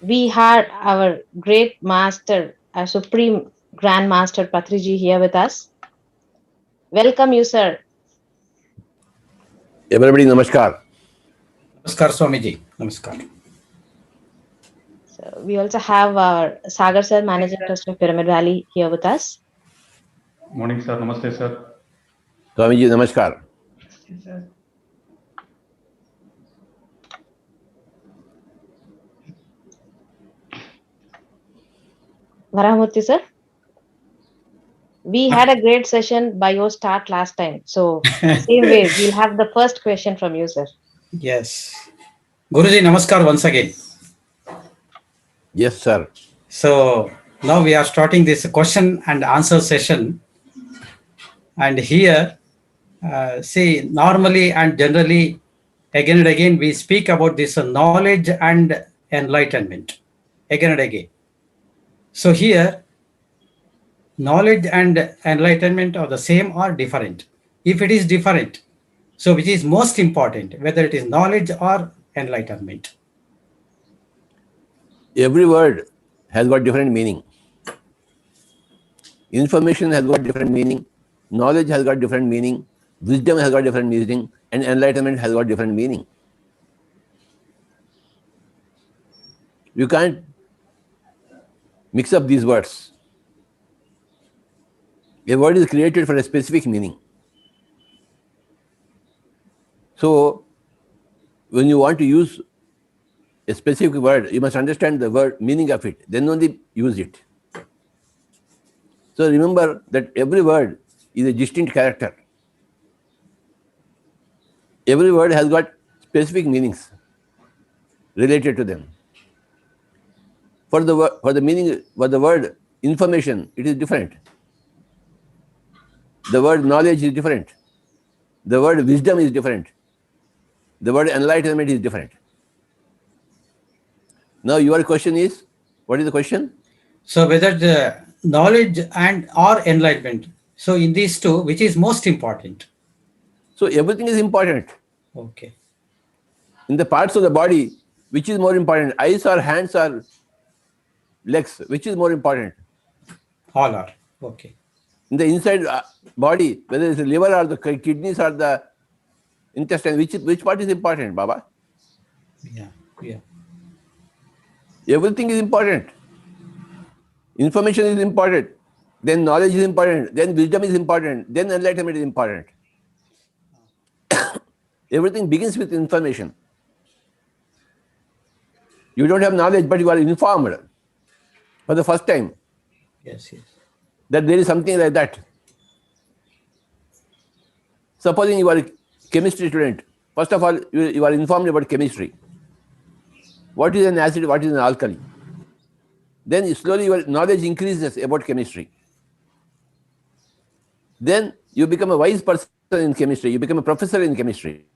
we had our great master, our supreme grand master Patriji here with us. Welcome you, sir. Everybody, namaskar. Namaskar, Swamiji. Namaskar. So we also have our Sagar sir, Managing Trust of Pyramid Valley, here with us. Morning, sir. Namaste, sir. Swamiji, namaskar. Varahamurthy sir, we had a great session by your start last time. So same way, we'll have the first question from you, sir. Yes. Guruji, Namaskar once again. Yes, sir. So now we are starting this question and answer session. And here, see, normally and generally, again and again, we speak about this knowledge and enlightenment. Again and again. So here, knowledge and enlightenment are the same or different. If it is different, so which is most important, whether it is knowledge or enlightenment? Every word has got different meaning. Information has got different meaning. Knowledge has got different meaning. Wisdom has got different meaning. And enlightenment has got different meaning. You can't mix up these words. A word is created for a specific meaning. So, when you want to use a specific word, you must understand the word meaning of it, then only use it. So remember that every word is a distinct character. Every word has got specific meanings related to them. For the meaning for the word information, it is different. The word knowledge is different. The word wisdom is different. The word enlightenment is different. Now your question is, what is the question? So whether the knowledge and or enlightenment. So in these two, which is most important? So everything is important. Okay. In the parts of the body, which is more important? Eyes or hands or legs? Which is more important? All are. Okay. In the inside body, whether it's the liver or the kidneys or the intestine, which part is important, Baba? Yeah. Yeah. Everything is important. Information is important. Then knowledge is important. Then wisdom is important. Then enlightenment is important. Everything begins with information. You don't have knowledge, but you are informed for the first time. Yes, yes. That there is something like that. Supposing you are a chemistry student, first of all, you are informed about chemistry. What is an acid, what is an alkali? Then slowly your knowledge increases about chemistry. Then you become a wise person in chemistry, you become a professor in chemistry.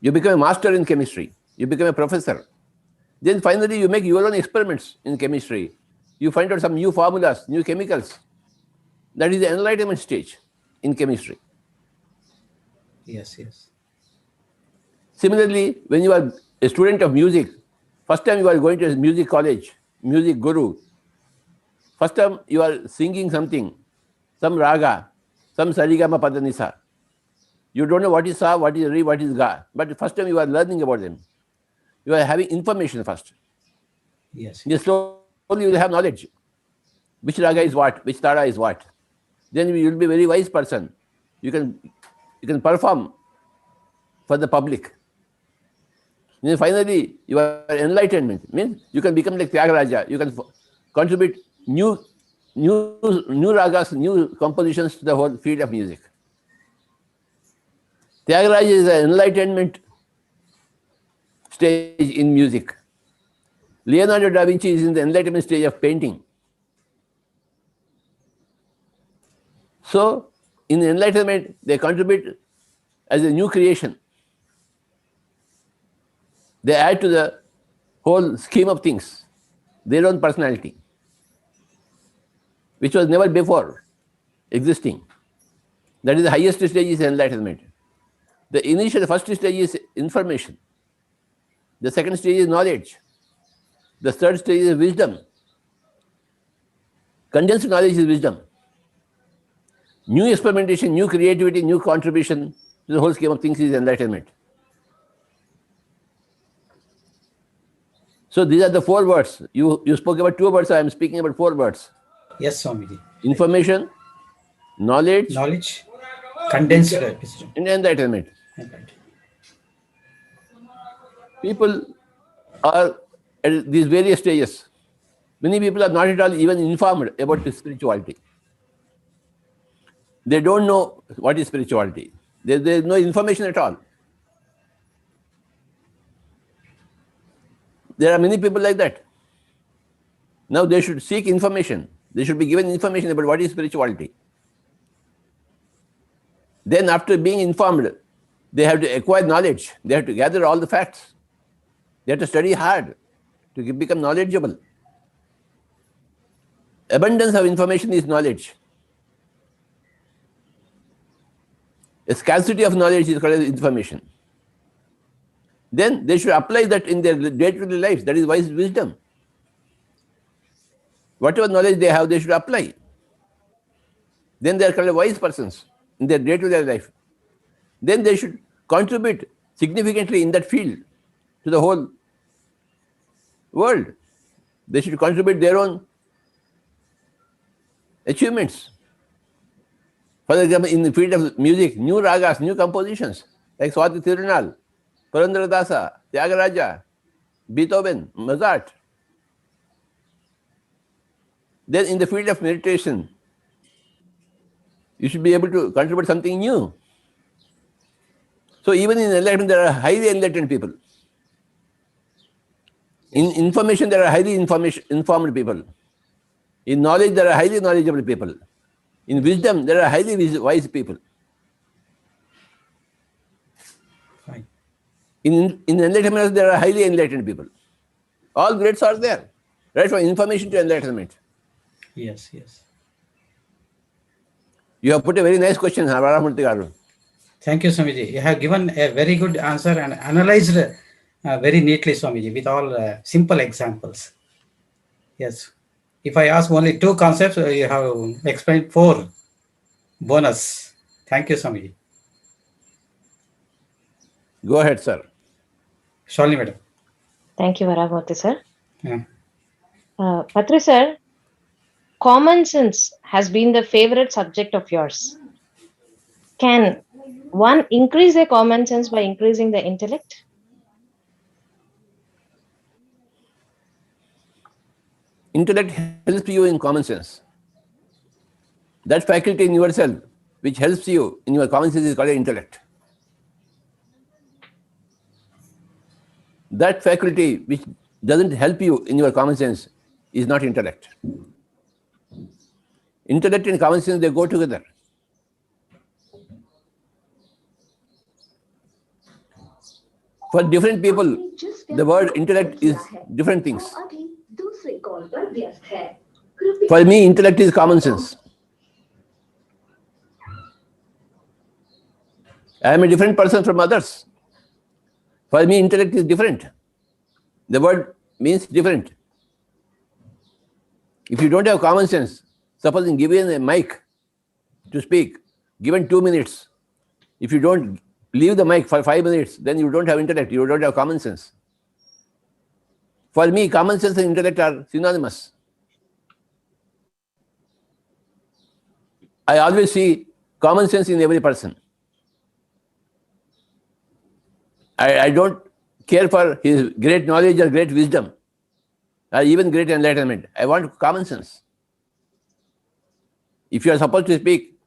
You become a master in chemistry, you become a professor. Then finally you make your own experiments in chemistry. You find out some new formulas, new chemicals. That is the enlightenment stage in chemistry. Yes, yes. Similarly, when you are a student of music, first time you are going to a music college, music guru, first time you are singing something, some raga, some sarigama padanisa. You don't know what is sa, what is re, what is ga, but first time you are learning about them. You are having information first. Yes. Then slowly you will have knowledge. Which raga is what, which tada is what. Then you will be a very wise person. You can perform for the public. Then finally, your enlightenment means you can become like Tyagaraja. You can contribute new ragas, new compositions to the whole field of music. Tyagaraja is an enlightenment stage in music. Leonardo da Vinci is in the enlightenment stage of painting. So, in enlightenment, they contribute as a new creation. They add to the whole scheme of things their own personality, which was never before existing. That is the highest stage is enlightenment. The initial first stage is information. The second stage is knowledge. The third stage is wisdom. Condensed knowledge is wisdom. New experimentation, new creativity, new contribution to the whole scheme of things is enlightenment. So these are the 4 words. You spoke about 2 words, I am speaking about 4 words. Yes, Swamiji. Information, knowledge, Knowledge, condensed wisdom. and enlightenment. Right. People are at these various stages. Many people are not at all even informed about spirituality. They don't know what is spirituality. There is no information at all. There are many people like that. Now they should seek information. They should be given information about what is spirituality. Then after being informed, they have to acquire knowledge. They have to gather all the facts. They have to study hard to become knowledgeable. Abundance of information is knowledge. A scarcity of knowledge is called information. Then they should apply that in their day-to-day lives. That is wise wisdom. Whatever knowledge they have, they should apply. Then they are called wise persons in their day-to-day life. Then they should contribute significantly in that field to the whole world. They should contribute their own achievements. For example, in the field of music, new ragas, new compositions, like Swati Tirunal, Purandaradasa, Tyagaraja, Beethoven, Mozart. Then in the field of meditation, you should be able to contribute something new. So even in enlightenment, there are highly enlightened people. In information, there are highly informed people. In knowledge, there are highly knowledgeable people. In wisdom, there are highly wise people. Fine. In enlightenment, there are highly enlightened people. All grades are there, right from information to enlightenment. Yes, yes. You have put a very nice question, Harohalli Garu. Thank you, Swamiji. You have given a very good answer and analyzed very neatly, Swamiji, with all simple examples. Yes. If I ask only 2 concepts, you have explained 4 bonus. Thank you, Swamiji. Go ahead, sir. Surely, madam. Thank you, Varamurthy sir. Yeah. Patri sir, common sense has been the favorite subject of yours. Can one increase their common sense by increasing the intellect? Intellect helps you in common sense. That faculty in yourself which helps you in your common sense is called intellect. That faculty which doesn't help you in your common sense is not intellect. Intellect and common sense, they go together. For different people, the word intellect is different things. For me, intellect is common sense. I am a different person from others. For me, intellect is different. The word means different. If you don't have common sense, supposing given a mic to speak, given 2 minutes, if you don't leave the mic for 5 minutes, then you don't have intellect, you don't have common sense. For me, common sense and intellect are synonymous. I always see common sense in every person. I don't care for his great knowledge or great wisdom or even great enlightenment. I want common sense. If you are supposed to speak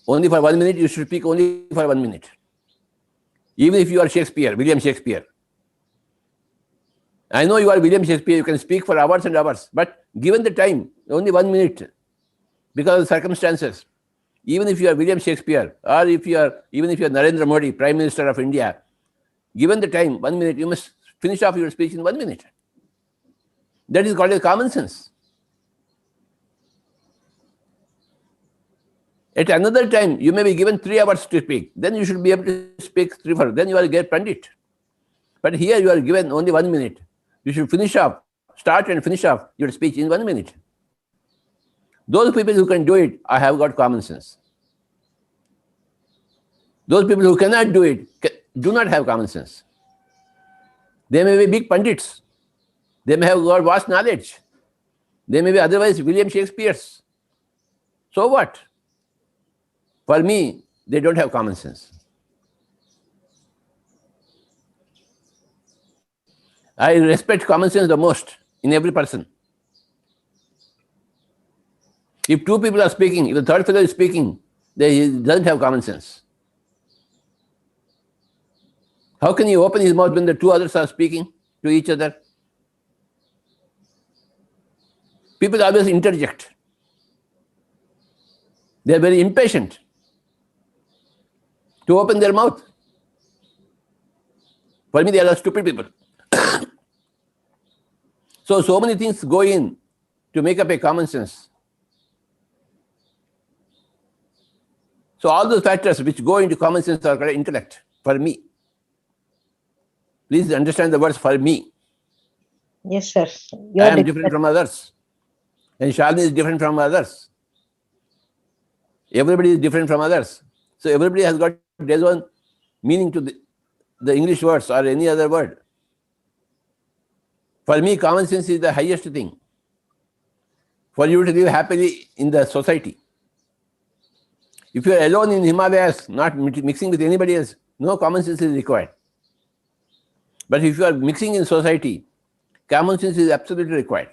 only for 1 minute, you should speak only for 1 minute. Even if you are Shakespeare, William Shakespeare. I know you are William Shakespeare, you can speak for hours and hours, but given the time, only 1 minute, because of circumstances. Even if you are William Shakespeare, or even if you are Narendra Modi, Prime Minister of India, given the time, 1 minute, you must finish off your speech in 1 minute. That is called a common sense. At another time, you may be given 3 hours to speak. Then you should be able to speak 3 hours. Then you are a great Pandit. But here you are given only 1 minute. You should start and finish off your speech in 1 minute. Those people who can do it, I have got common sense. Those people who cannot do it do not have common sense. They may be big pundits. They may have got vast knowledge. They may be otherwise William Shakespeare's. So what? For me, they don't have common sense. I respect common sense the most in every person. If two people are speaking, if the third fellow is speaking, he doesn't have common sense. How can he open his mouth when the two others are speaking to each other? People always interject. They are very impatient to open their mouth. For me, they are stupid people. So many things go in to make up a common sense. So all those factors which go into common sense are called intellect, for me. Please understand the words "for me." Yes, sir. I am different from others. And Shalini is different from others. Everybody is different from others. So everybody has got their own meaning to the English words or any other word. For me, common sense is the highest thing. For you to live happily in the society. If you are alone in Himalayas, not mixing with anybody else, no common sense is required. But if you are mixing in society, common sense is absolutely required.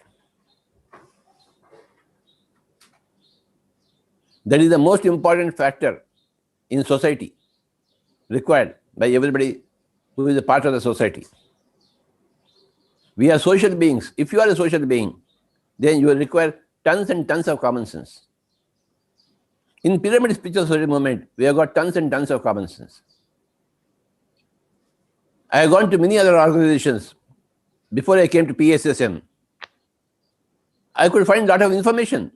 That is the most important factor in society, required by everybody who is a part of the society. We are social beings. If you are a social being, then you will require tons and tons of common sense. In Pyramid Spiritual Society movement, we have got tons and tons of common sense. I have gone to many other organizations before I came to PSSM. I could find a lot of information.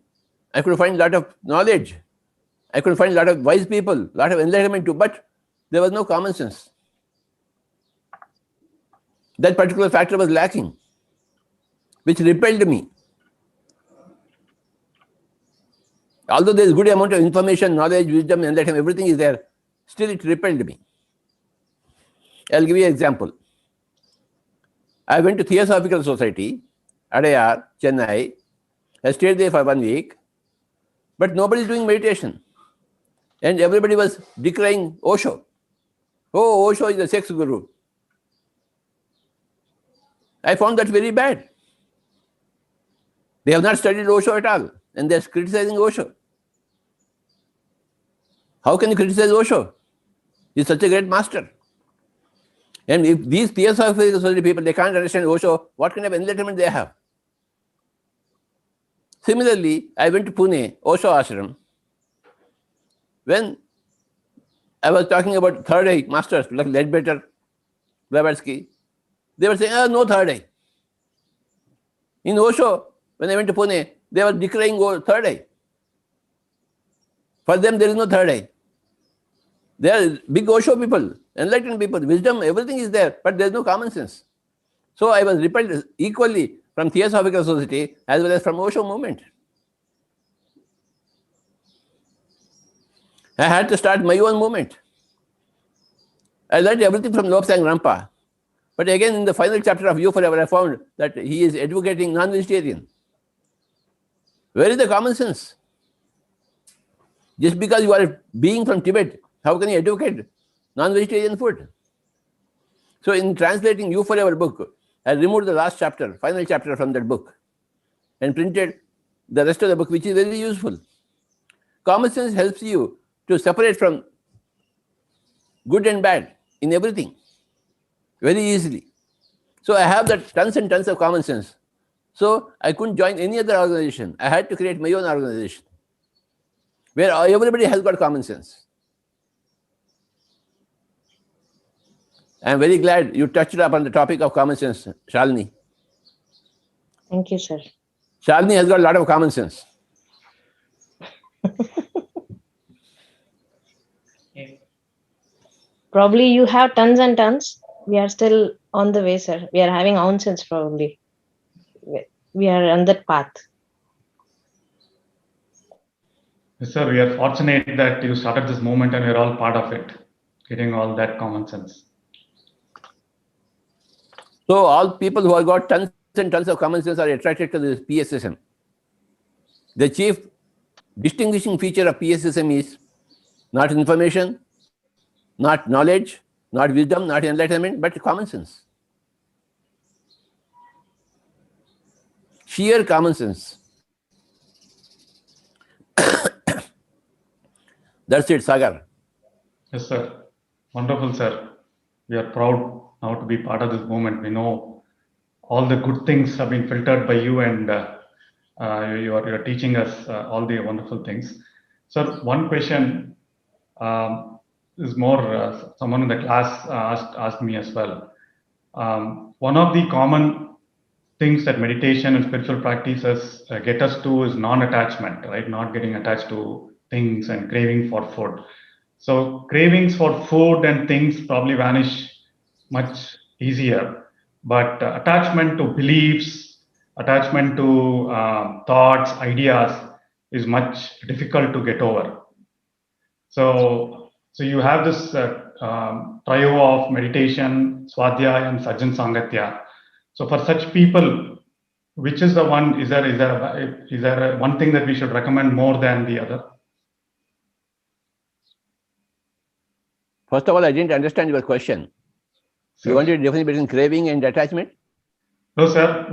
I could find a lot of knowledge. I could find a lot of wise people, a lot of enlightenment too, but there was no common sense. That particular factor was lacking, which repelled me. Although there is good amount of information, knowledge, wisdom, enlightenment, everything is there, still it repelled me. I'll give you an example. I went to Theosophical Society, Adayar, Chennai. I stayed there for 1 week, but nobody is doing meditation. And everybody was decrying Osho. Oh, Osho is a sex guru. I found that very bad. They have not studied Osho at all, and they are criticizing Osho. How can you criticize Osho? He is such a great master. And if these Theosophical Society people, they can't understand Osho, what kind of enlightenment they have? Similarly, I went to Pune, Osho Ashram. When I was talking about third eye masters like Ledbetter, Blavatsky, they were saying, no third eye. In Osho, when I went to Pune, they were decrying third eye. For them, there is no third eye. They are big Osho people, enlightened people, wisdom, everything is there, but there is no common sense. So I was repelled equally from Theosophical Society as well as from Osho movement. I had to start my own movement. I learned everything from Lobsang Rampa. But again, in the final chapter of You Forever, I found that he is advocating non-vegetarian. Where is the common sense? Just because you are a being from Tibet, how can you advocate non-vegetarian food? So in translating You Forever book, I removed the last chapter, final chapter from that book, and printed the rest of the book, which is very useful. Common sense helps you to separate from good and bad in everything very easily. So I have that tons and tons of common sense. So I couldn't join any other organization. I had to create my own organization where everybody has got common sense. I am very glad you touched upon the topic of common sense, Shalini. Thank you, sir. Shalini has got a lot of common sense. Probably you have tons and tons. We are still on the way, sir. We are having ounces probably. We are on that path. Yes, sir. We are fortunate that you started this movement and we're all part of it, getting all that common sense. So all people who have got tons and tons of common sense are attracted to this PSSM. The chief distinguishing feature of PSSM is not information, not knowledge, not wisdom, not enlightenment, but common sense. Sheer common sense. That's it, Sagar. Yes, sir. Wonderful, sir. We are proud now to be part of this movement. We know all the good things have been filtered by you, and you are teaching us all the wonderful things. Sir, one question is more someone in the class asked me as well. One of the common things that meditation and spiritual practices get us to is non-attachment, right? Not getting attached to things and craving for food. So cravings for food and things probably vanish much easier, but attachment to beliefs, attachment to thoughts, ideas is much difficult to get over. So you have this trio of meditation, swadhyaya, and sajjan sangatya. So for such people, which is the one? Is there one thing that we should recommend more than the other? First of all, I didn't understand your question. Sir. You wanted a difference between craving and attachment? No, sir.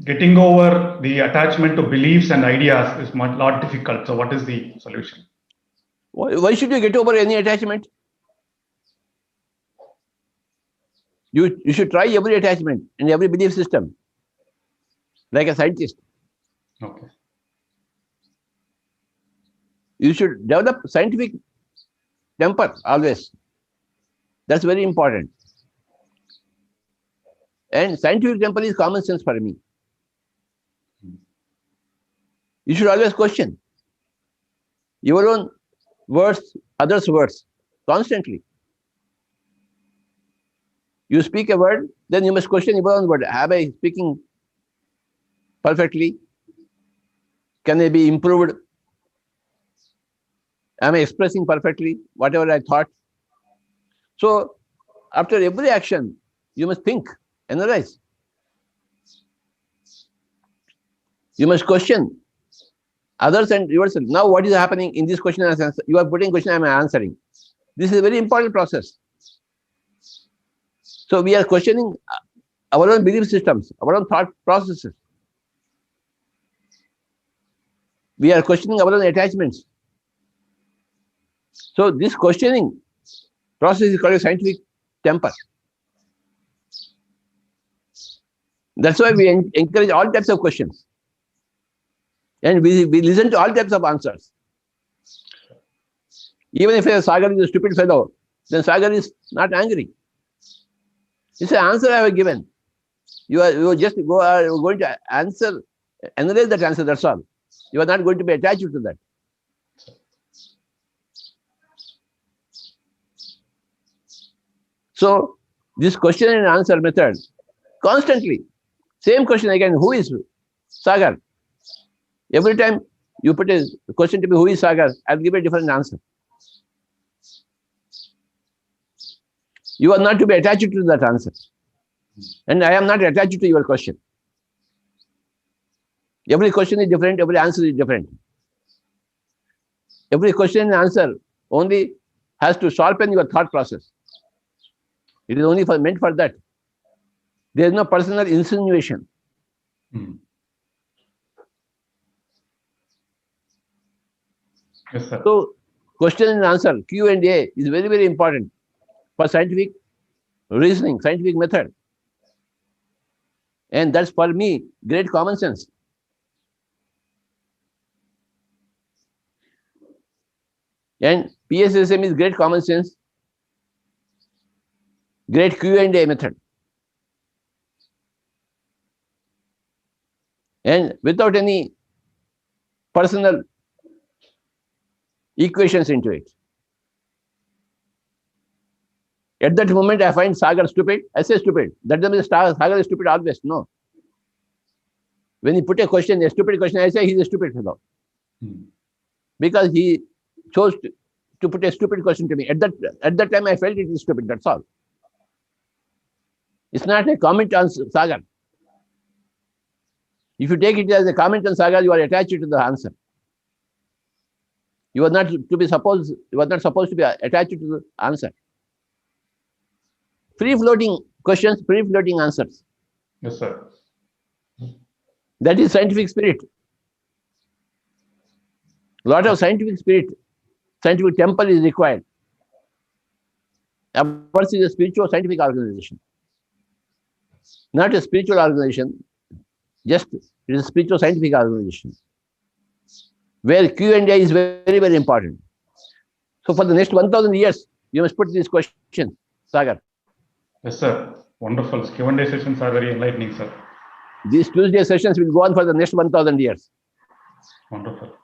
Getting over the attachment to beliefs and ideas is a lot difficult. So what is the solution? Why should you get over any attachment? You should try every attachment and every belief system, like a scientist. Okay. You should develop scientific temper always. That's very important. And scientific temper is common sense for me. You should always question your own words, others' words, constantly. You speak a word, then you must question your own word. Am I speaking perfectly? Can I be improved? Am I expressing perfectly whatever I thought? So after every action, you must think, analyze. You must question others and yourself. Now what is happening in this question and answer? You are putting question, I am answering. This is a very important process. So we are questioning our own belief systems, our own thought processes. We are questioning our own attachments. So this questioning process is called a scientific temper. That's why we encourage all types of questions. And we listen to all types of answers. Even if a Sagar is a stupid fellow, then Sagar is not angry. It's an answer I have given. You are just going to answer, analyze that answer, that's all. You are not going to be attached to that. So this question and answer method, constantly, same question again, who is Sagar? Every time you put a question to me, who is Sagar? I'll give a different answer. You are not to be attached to that answer. And I am not attached to your question. Every question is different, every answer is different. Every question and answer only has to sharpen your thought process. It is only meant for that. There is no personal insinuation. Yes, sir. So question and answer, Q&A, is very, very important for scientific reasoning, scientific method. And that's for me great common sense. And PSSM is great common sense, great Q&A method. And without any personal equations into it. At that moment, I find Sagar stupid. I say stupid. That doesn't mean Sagar is stupid always. No. When he put a question, a stupid question, I say he's a stupid fellow. Because he chose to put a stupid question to me. At that time, I felt it is stupid. That's all. It's not a comment on Sagar. If you take it as a comment on Sagar, you are attached to the answer. You are not supposed to be attached to the answer. Free floating questions, free floating answers. Yes, sir. That is scientific spirit. A lot of scientific spirit, scientific temple is required. Ours is a spiritual scientific organization. Not a spiritual organization, just it is a spiritual scientific organization. Where Q&A is very, very important. So for the next 1,000 years, you must put these questions, Sagar. Yes, sir. Wonderful. Q&A sessions are very enlightening, sir. These Tuesday sessions will go on for the next 1,000 years. Wonderful.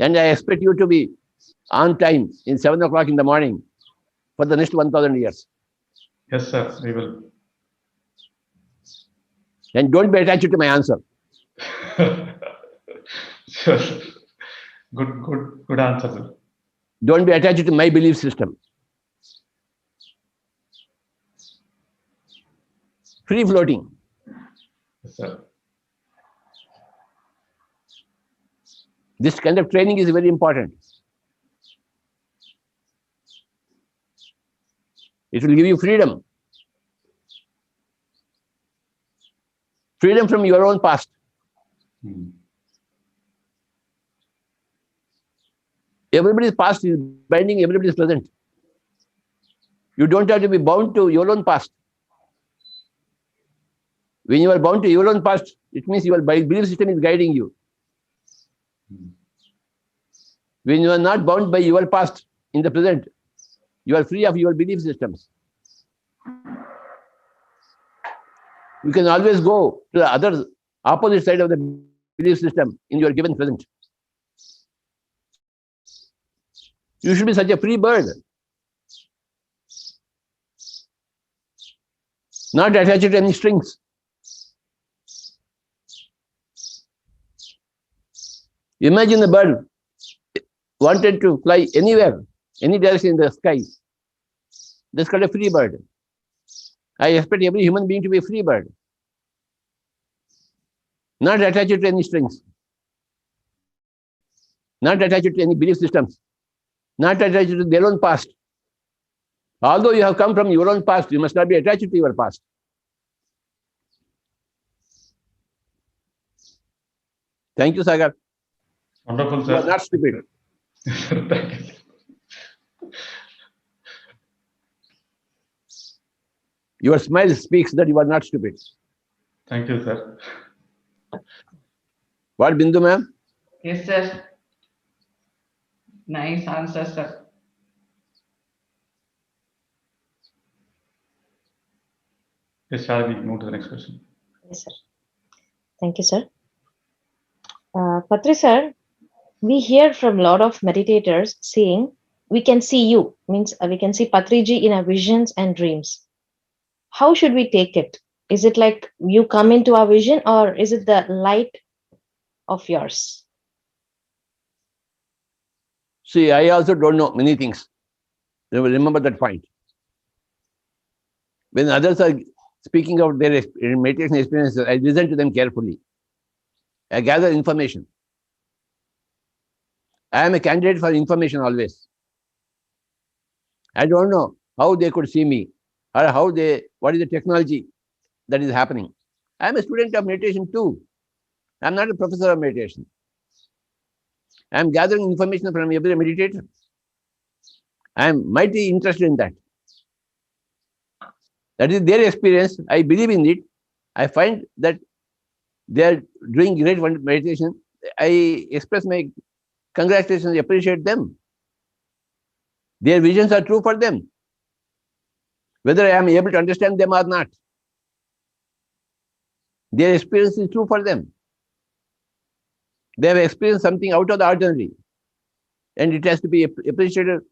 And I expect you to be on time in 7 o'clock in the morning for the next 1,000 years. Yes, sir. We will. And don't be attached to my answer. Sure. Good answer, sir. Don't be attached to my belief system. Free floating. Yes, sir. This kind of training is very important. It will give you freedom. Freedom from your own past. Everybody's past is binding everybody's present. You don't have to be bound to your own past. When you are bound to your own past, it means your belief system is guiding you. When you are not bound by your past in the present, you are free of your belief systems. You can always go to the other opposite side of the belief system in your given present. You should be such a free bird. Not attached to any strings. Imagine the bird wanted to fly anywhere, any direction in the sky. That's called a free bird. I expect every human being to be a free bird. Not attached to any strings. Not attached to any belief systems. Not attached to their own past. Although you have come from your own past, you must not be attached to your past. Thank you, Sagar. Wonderful, sir. You are not stupid. Thank you. Your smile speaks that you are not stupid. Thank you, sir. What, Bindu ma'am? Yes, sir. Nice answer, sir. Yes, shall we move to the next question? Yes, sir. Thank you, sir. Patri sir, we hear from a lot of meditators saying, we can see you, means we can see Patriji in our visions and dreams. How should we take it? Is it like you come into our vision, or is it the light of yours? See, I also don't know many things. Remember that point. When others are speaking of their meditation experiences, I listen to them carefully. I gather information. I am a candidate for information always. I don't know how they could see me, or what is the technology that is happening. I am a student of meditation too. I am not a professor of meditation. I am gathering information from every meditator. I am mighty interested in that. That is their experience. I believe in it. I find that they are doing great meditation. I express my congratulations, appreciate them. Their visions are true for them. Whether I am able to understand them or not, their experience is true for them. They have experienced something out of the ordinary, and it has to be appreciated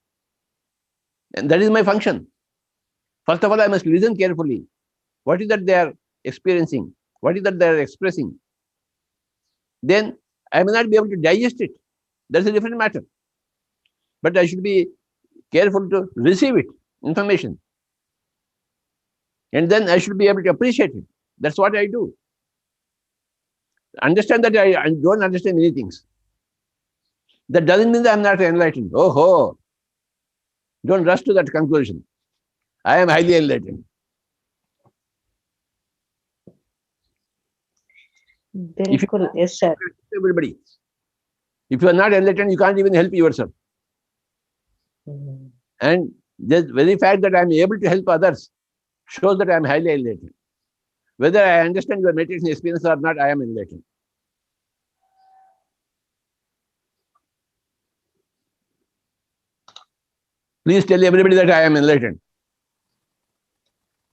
And that is my function. First of all, I must listen carefully. What is that they are experiencing? What is that they are expressing? Then I may not be able to digest it. That's a different matter. But I should be careful to receive it, information. And then I should be able to appreciate it. That's what I do. Understand that I don't understand many things. That doesn't mean that I'm not enlightened. Oh, don't rush to that conclusion. I am highly enlightened. Bilkul, yes, sir. Everybody. If you are not enlightened, you can't even help yourself. And the very fact that I am able to help others shows that I am highly enlightened. Whether I understand your meditation experience or not, I am enlightened. Please tell everybody that I am enlightened.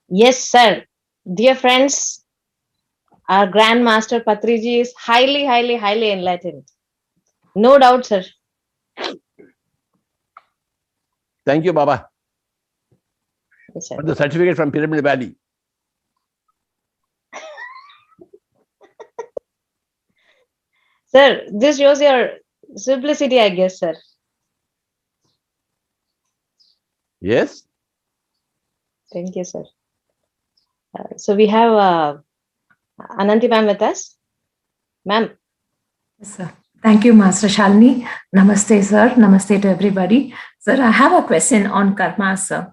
Yes, sir. Dear friends, our Grandmaster Patriji is highly, highly, highly enlightened. No doubt, sir. Thank you, Baba, Yes, sir. for the certificate from PMC Valley. Sir, this shows your simplicity, I guess, sir. Yes? Thank you, sir. So we have Ananti ma'am with us. Ma'am. Yes, sir. Thank you, Master Shalini. Namaste, sir. Namaste to everybody. Sir, I have a question on karma, sir.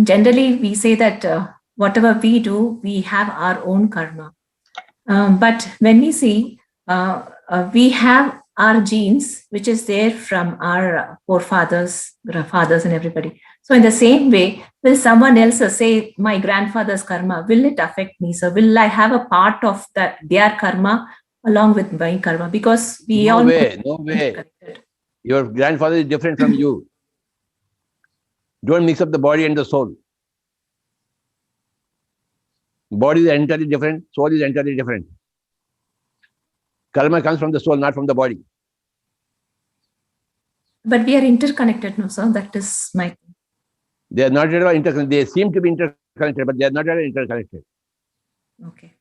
Generally, we say that whatever we do, we have our own karma. But when we see, we have our genes, which is there from our forefathers, fathers, and everybody. So in the same way, will someone else say my grandfather's karma, will it affect me? So will I have a part of that their karma along with my karma? Because we No all way, no way. Your grandfather is different from you. Don't mix up the body and the soul. Body is entirely different, soul is entirely different. Karma comes from the soul, not from the body. But we are interconnected, no, sir. That is my thing. They are not at all interconnected. They seem to be interconnected, but they are not at all interconnected. Okay.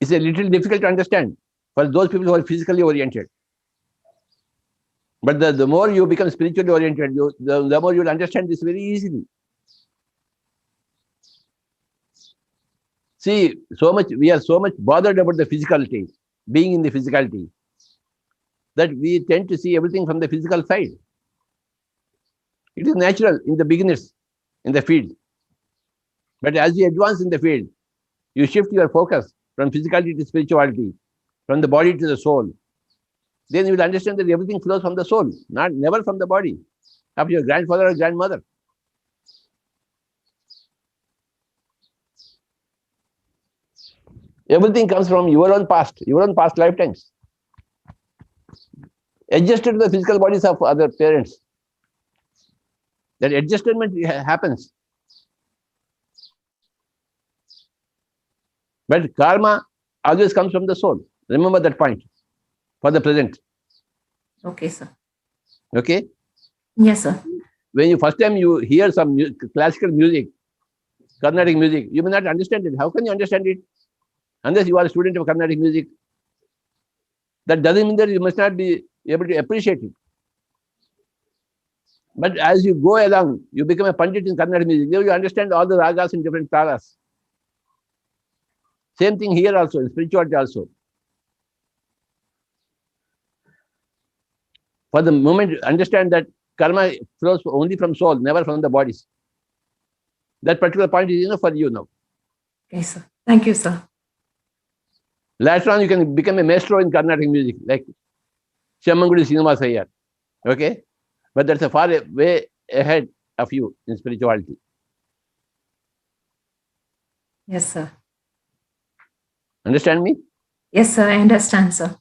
It's a little difficult to understand for those people who are physically oriented. But the more you become spiritually oriented, the more you'll understand this very easily. See, we are so much bothered about the physicality, being in the physicality, that we tend to see everything from the physical side. It is natural in the beginners in the field. But as you advance in the field, you shift your focus from physicality to spirituality, from the body to the soul. Then you will understand that everything flows from the soul, never from the body of your grandfather or grandmother. Everything comes from your own past lifetimes, adjusted to the physical bodies of other parents. That adjustment happens. But karma always comes from the soul. Remember that point for the present. Okay, sir. Okay? Yes, sir. When you first time you hear some classical music, Carnatic music, you may not understand it. How can you understand it? Unless you are a student of Carnatic music. That doesn't mean that you must not be able to appreciate it. But as you go along, you become a pandit in Carnatic music. Then you understand all the ragas and different taras. Same thing here also, in spirituality also. For the moment, understand that karma flows only from soul, never from the bodies. That particular point is enough for you now. Okay, sir. Thank you, sir. Later on, you can become a maestro in Carnatic music, like Shammangudi Srinivasa here. Okay? But that's a far way ahead of you in spirituality. Yes, sir. Understand me? Yes, sir. I understand, sir.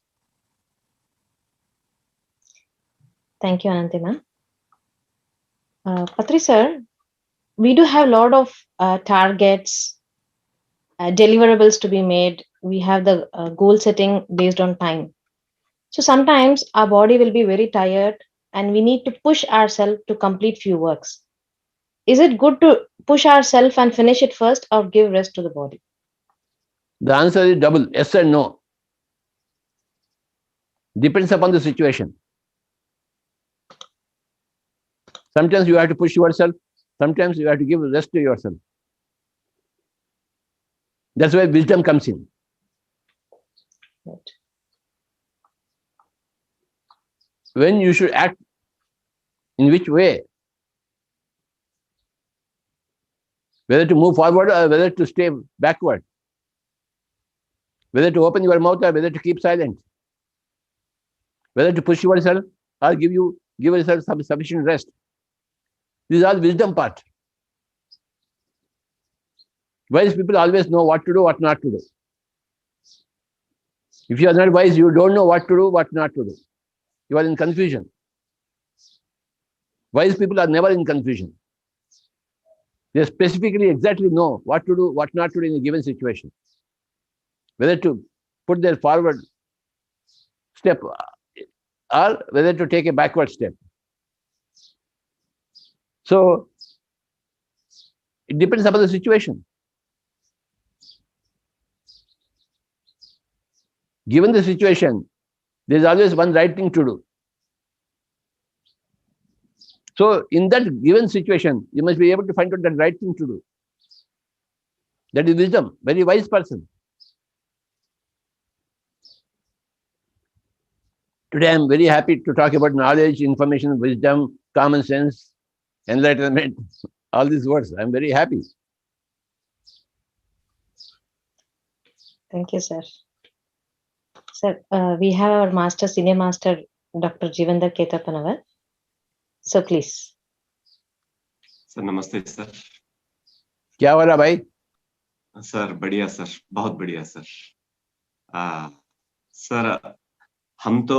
Thank you, Ananti ma'am. Patri sir, we do have a lot of targets, deliverables to be made. We have the goal setting based on time. So sometimes our body will be very tired and we need to push ourselves to complete few works. Is it good to push ourselves and finish it first or give rest to the body? The answer is double, yes and no. Depends upon the situation. Sometimes you have to push yourself. Sometimes you have to give rest to yourself. That's where wisdom comes in. Right. When you should act, in which way, whether to move forward or whether to stay backward, whether to open your mouth or whether to keep silent, whether to push yourself or give yourself some sufficient rest. These are wisdom part. Wise people always know what to do, what not to do. If you are not wise, you don't know what to do, what not to do. You are in confusion. Wise people are never in confusion. They specifically exactly know what to do, what not to do in a given situation. Whether to put their forward step or whether to take a backward step. So it depends upon the situation. Given the situation, there is always one right thing to do. So in that given situation, you must be able to find out the right thing to do. That is wisdom, very wise person. Today I am very happy to talk about knowledge, information, wisdom, common sense, enlightenment, all these words. I am very happy. Thank you, sir. Sir, we have our master, senior master, Dr. Jivendra Ketapanavar. So please. Sir नमस्ते sir. क्या हो रहा भाई? Sir बढ़िया sir, बहुत बढ़िया sir. Sir हम तो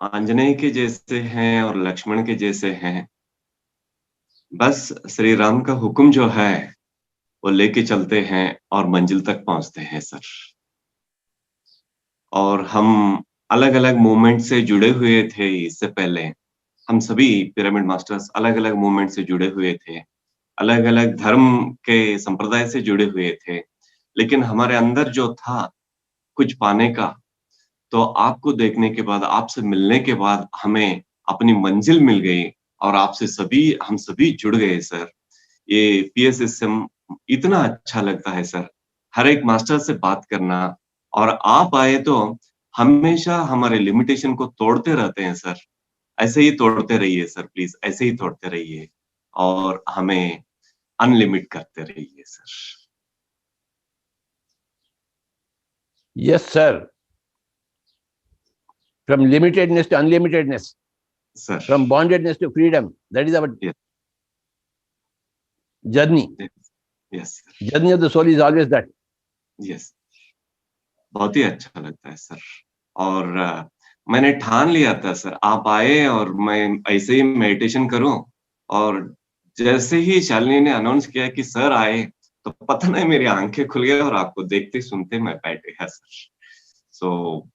आंजनेय के जैसे हैं और लक्ष्मण के जैसे हैं. बस श्री राम का हुक्म जो है वो लेके चलते हैं और मंजिल तक पहुंचते हैं सर. और हम अलग अलग मूवमेंट से जुड़े हुए थे. इससे पहले हम सभी पिरामिड मास्टर्स अलग अलग मूवमेंट से जुड़े हुए थे, अलग अलग धर्म के संप्रदाय से जुड़े हुए थे. लेकिन हमारे अंदर जो था कुछ पाने का, तो आपको देखने के बाद, आपसे मिलने के बाद हमें अपनी मंजिल मिल गई और आपसे हम सभी जुड़ गए सर. ये पीएसएसएम इतना अच्छा लगता है सर, हर एक मास्टर से बात करना. और आप आए तो हमेशा हमारे लिमिटेशन को तोड़ते रहते हैं सर. ऐसे ही तोड़ते रहिए सर, प्लीज ऐसे ही तोड़ते रहिए और हमें अनलिमिट करते रहिए sir. Yes, sir. From limitedness to unlimitedness, sir. From bondedness to freedom. That is our journey. Yes. Journey of the soul is always that. Yes. बहुत ही अच्छा लगता है सर. और मैंने ठान लिया था सर, आप आए और मैं ऐसे ही मेडिटेशन करूं. और जैसे ही शालिनी ने अनाउंस किया कि सर आए, तो पता नहीं मेरी आंखें खुल गई और आपको देखते सुनते मैं बैठ गया सर. सो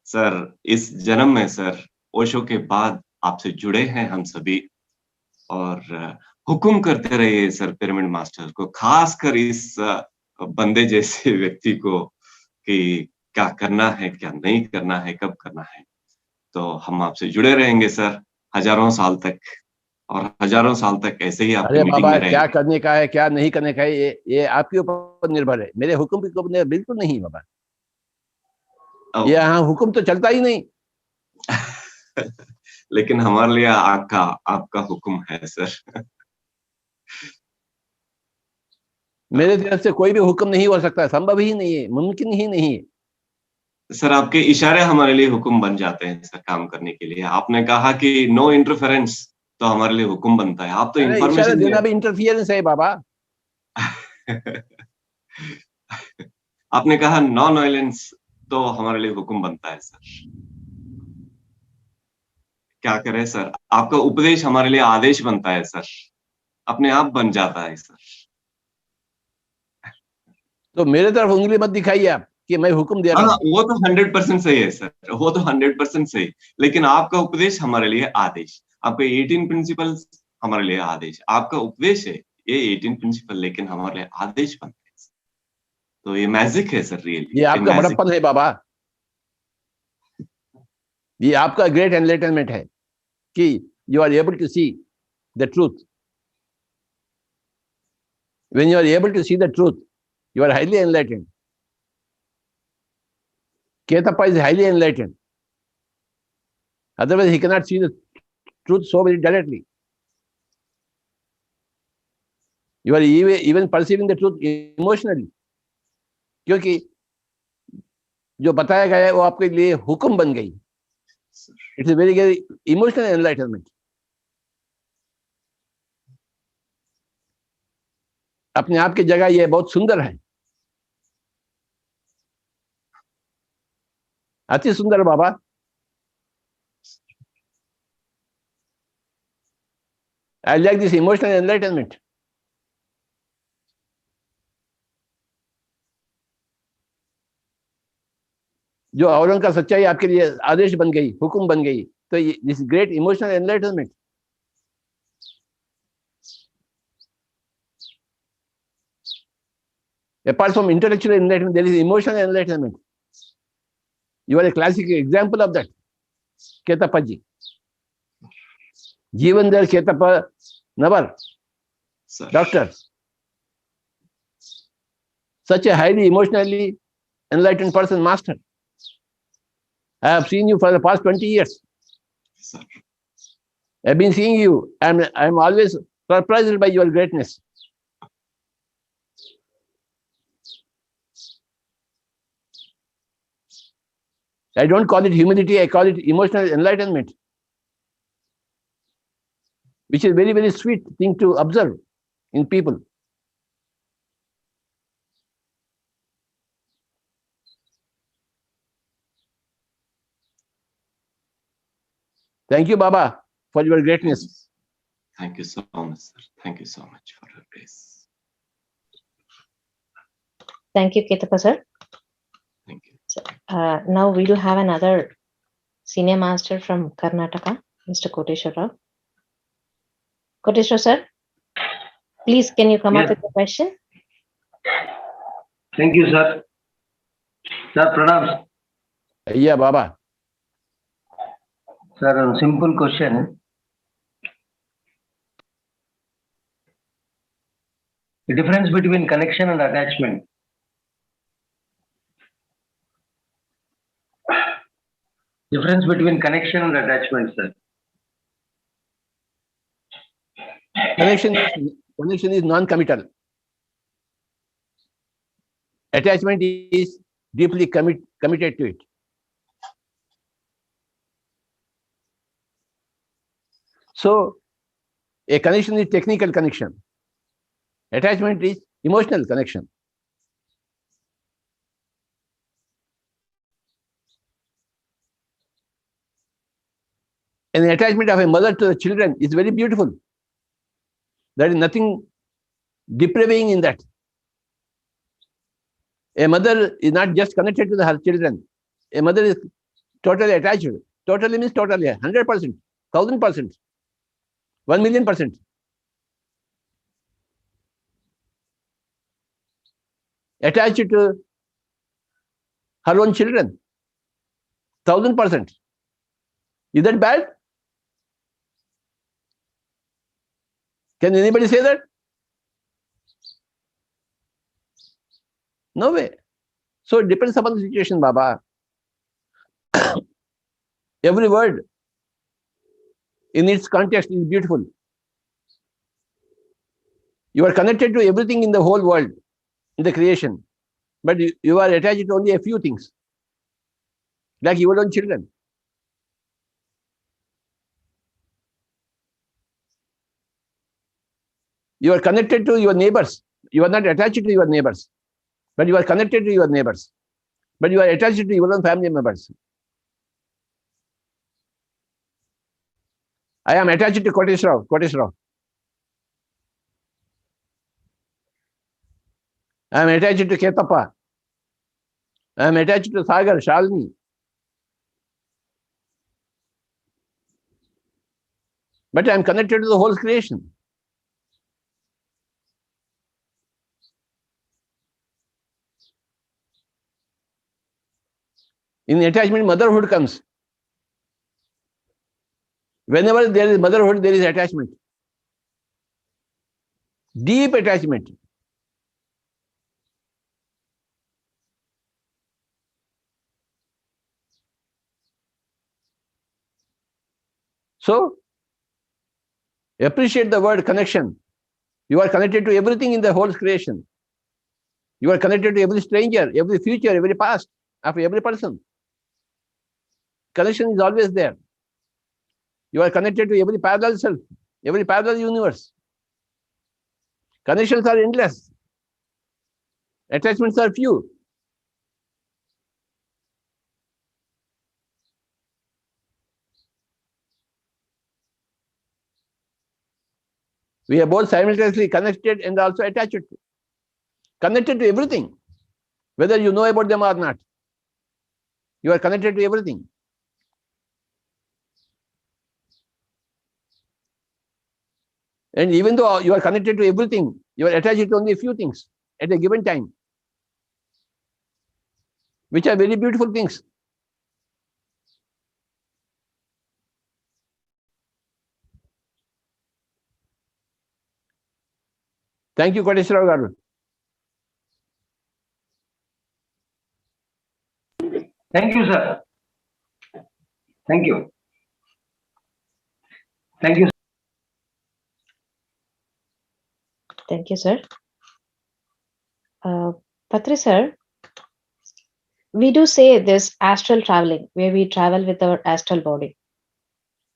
सर इस जन्म में सर ओशो के बाद आपसे जुड़े हैं हम सभी. और हुक्म करते रहिए सर पिरामिड मास्टर को, खासकर इस बंदे जैसे व्यक्ति को, कि क्या करना है, क्या नहीं करना है, कब करना है. तो हम आपसे जुड़े रहेंगे सर हजारों साल तक, और हजारों साल तक ऐसे ही आपकी मीटिंग में रहेंगे. क्या करने का है, क्या नहीं करने का है, ये आपके ऊपर निर्भर है. मेरे हुक्म के ऊपर बिल्कुल नहीं बाबा. ये यहाँ हुक्म तो चलता ही नहीं. लेकिन हमारे लिए आपका हुक्म है सर. मेरे तरफ से कोई भी हुक्म नहीं हो सकता, संभव ही नहीं है, मुमकिन ही नहीं है. सर आपके इशारे हमारे लिए हुक्म बन जाते हैं सर काम करने के लिए. आपने कहा कि नो इंटरफेरेंस, तो हमारे लिए हुक्म बनता है. आप तो इंफॉर्मेशन देना भी इंटरफियरेंस है बाबा. आपने कहा नॉन वायलेंस, तो हमारे लिए हुक्म बनता है सर. क्या करें सर, आपका उपदेश हमारे लिए आदेश बनता है सर, अपने आप बन जाता है सर. तो मेरे तरफ उंगली मत दिखाइए आप. कि मैं हुक्म दे रहा हाँ, हूँ। वो तो 100% सही है सर, वो तो 100% सही। लेकिन आपका उपदेश हमारे लिए आदेश, आपके 18 प्रिंसिपल्स हमारे लिए आदेश, आपका उपदेश है ये 18 प्रिंसिपल, लेकिन हमारे लिए आदेश बनते हैं। तो ये मैजिक है सर, रियली ये आपका बड़प्पन है बाबा, ये आपका ग्रेट एनलाइटनमेंट है कि you are able to see the truth. When you are able to see the truth, you are highly enlightened. Ketappa is highly enlightened. Otherwise, he cannot see the truth so very directly. You are even perceiving the truth emotionally. क्योंकि जो बताया गया है वो आपके लिए हुक्म बन गई. It's a very emotional enlightenment. अपने आप की जगह ये बहुत सुंदर है, अति सुंदर बाबा. I like this emotional enlightenment. जो औरों का सच्चाई आपके लिए आदेश बन गई, हुक्म बन गई, तो this great emotional enlightenment. Apart from intellectual enlightenment, there is emotional enlightenment. You are a classic example of that, Ketappa ji. Jeevandar Ketappa Navar, doctor. Such a highly emotionally enlightened person, master. I have seen you for the past 20 years. Sir. I've been seeing you, and I'm always surprised by your greatness. I don't call it humility, I call it emotional enlightenment, which is a very, very sweet thing to observe in people. Thank you, Baba, for your greatness. Thank you so much, sir. Thank you so much for your grace. Thank you, Ketappa sir. Thank you. So, now we do have another senior master from Karnataka, Mr. Koteshwar Rao. Koteshwar sir, please can you come up with a question? Thank you, sir. Sir, pranam. Yeah, Baba. Sir, a simple question. The difference between connection and attachment. Difference between connection and attachment, sir. Connection is non-committal. Attachment is deeply committed to it. So, a connection is technical connection. Attachment is emotional connection. And the attachment of a mother to the children is very beautiful. There is nothing depraving in that. A mother is not just connected to her children. A mother is totally attached. Totally means totally, 100%, 1000%, 1,000,000%. Attached to her own children, 1000%. Is that bad? Can anybody say that? No way. So it depends upon the situation, Baba. Every word in its context is beautiful. You are connected to everything in the whole world, in the creation, but you are attached to only a few things, like your own children. You are connected to your neighbors. You are not attached to your neighbors, but you are connected to your neighbors. But you are attached to your own family members. I am attached to Koteshwar. I am attached to Ketappa. I am attached to Sagar, Shalini. But I am connected to the whole creation. In attachment, motherhood comes. Whenever there is motherhood, there is attachment. Deep attachment. So, appreciate the word connection. You are connected to everything in the whole creation. You are connected to every stranger, every future, every past, of every person. Connection is always there. You are connected to every parallel self, every parallel universe. Connections are endless. Attachments are few. We are both simultaneously connected and also attached. Connected to everything, whether you know about them or not. You are connected to everything. And even though you are connected to everything, you are attached to only a few things at a given time, which are very beautiful things. Thank you, Koteshwara Garu. Thank you, sir. Thank you. Thank you. Thank you, sir. Patri sir, we do say this astral traveling, where we travel with our astral body.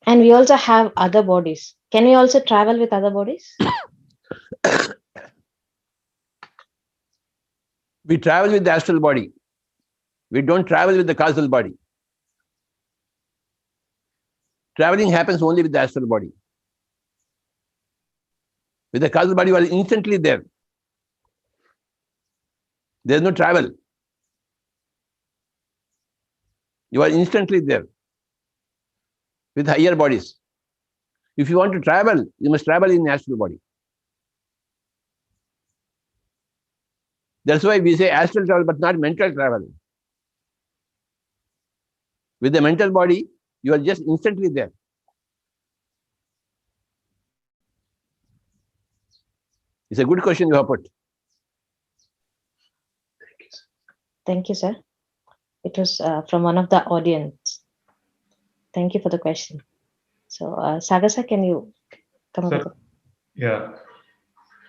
And we also have other bodies. Can we also travel with other bodies? We travel with the astral body. We don't travel with the causal body. Traveling happens only with the astral body. With the causal body, you are instantly there. There is no travel. You are instantly there with higher bodies. If you want to travel, you must travel in the astral body. That's why we say astral travel, but not mental travel. With the mental body, you are just instantly there. It's a good question you have put. Thank you, sir. It was from one of the audience. Thank you for the question. So, Sagasa, can you come up with it? Yeah.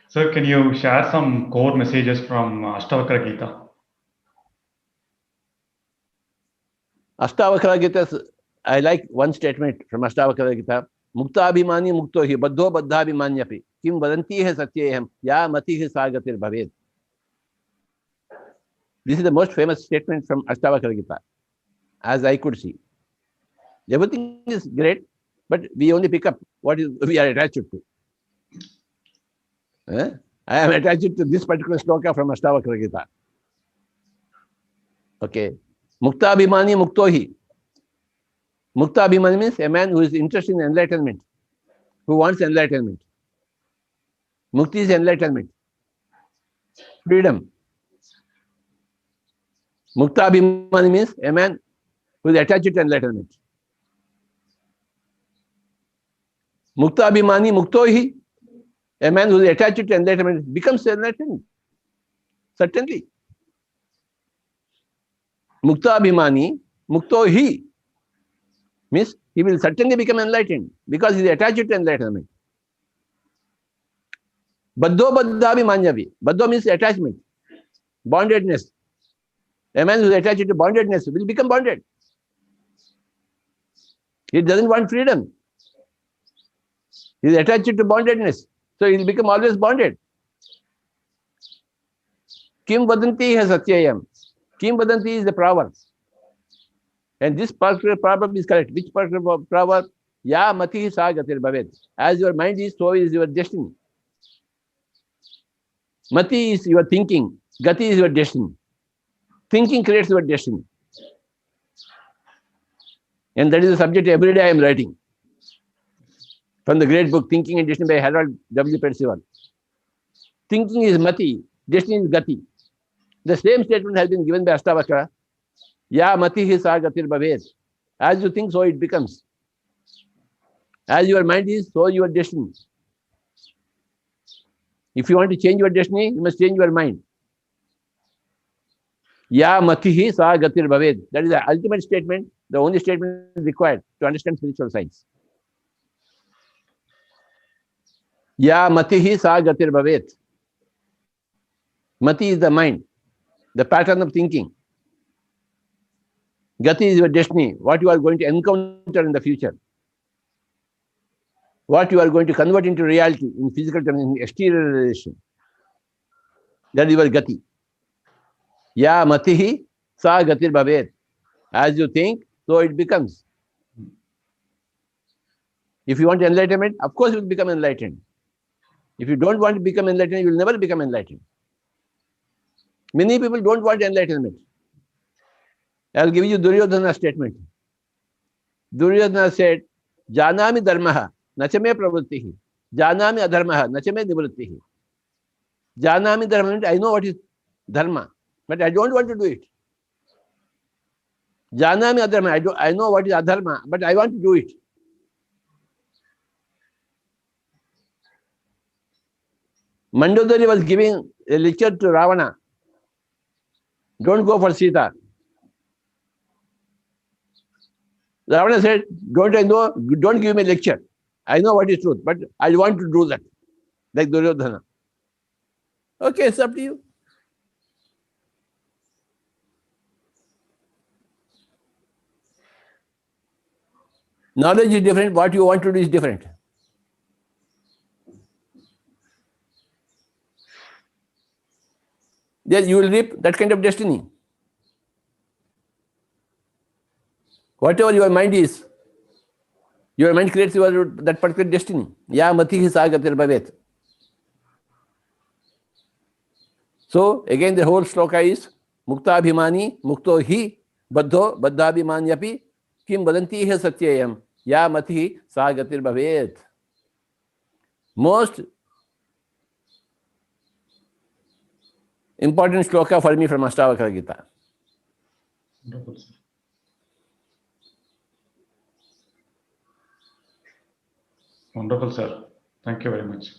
Sir, can you share some core messages from Ashtavakra Gita? Ashtavakra Gita, I like one statement from Ashtavakra Gita. Mukta abhimani mukto hi baddho baddha abhimanyapi kim vadanti hai satyeham ya mati hi sagatir bhaved. This is the most famous statement from Ashtavakra Gita, as I could see. Everything is great, but we only pick up what we are attached to. I am attached to this particular sloka from Ashtavakra Gita. Okay. Mukta abhimani mukto hi. Mukta abhimani means a man who is interested in enlightenment, who wants enlightenment. Mukti is enlightenment, freedom. Mukta abhimani means a man who is attached to enlightenment. Mukta abhimani mukto hi. A man who is attached to enlightenment becomes enlightened. Certainly. Mukta abhimani mukto hi means he will certainly become enlightened because he is attached to enlightenment. Baddho baddha abhimanyavi. Baddho means attachment, bondedness. A man who is attached to bondedness will become bonded. He doesn't want freedom. He is attached to bondedness. So he will become always bonded. Kim vadanti hai satyayam. Kim vadanti is the proverb. And this particular proverb is correct. Which particular proverb? Ya mati sa gatir bhaved. As your mind is, so is your destiny. Mati is your thinking. Gati is your destiny. Thinking creates your destiny. And that is the subject every day I am writing. From the great book, Thinking and Destiny by Harold W. Percival. Thinking is mati, destiny is gati. The same statement has been given by Ashtavakra. Ya mati hi sa gatir bhaved. As you think, so it becomes. As your mind is, so your destiny. If you want to change your destiny, you must change your mind. Ya mati hi sa gatir bhaved. That is the ultimate statement, the only statement required to understand spiritual science. Ya mati hi sa gatir bhaved. Mati is the mind, the pattern of thinking. Gati is your destiny, what you are going to encounter in the future. What you are going to convert into reality in physical terms, in exterior relation. That is your gati. Ya matihi sa gatir bhaved. As you think, so it becomes. If you want enlightenment, of course you will become enlightened. If you don't want to become enlightened, you will never become enlightened. Many people don't want enlightenment. I will give you Duryodhana's statement. Duryodhana said, Janami dharmaha, nachame pravrittihi. Janami adharmaha, nachame nivrittihi. Janami dharma, I know what is dharma, but I don't want to do it. Janami adharma, I know what is adharma, but I want to do it. Mandodari was giving a lecture to Ravana. Don't go for Sita. Ravana said, don't give me a lecture. I know what is truth, but I want to do that. Like Duryodhana. Okay, it's up to you. Knowledge is different, what you want to do is different. Then you will reap that kind of destiny. Whatever your mind is, your mind creates that particular destiny. Ya matihi sa gatir bhavet. So again the whole shloka is Mukta Abhimani, Mukto hi, Baddho, Baddha Abhimanyapi, Kim Vadanti he Satyayam, Ya matihi sa gatir bhavet. Most important shloka for me from Ashtavakra Gita. Wonderful, sir. Wonderful, sir. Thank you very much.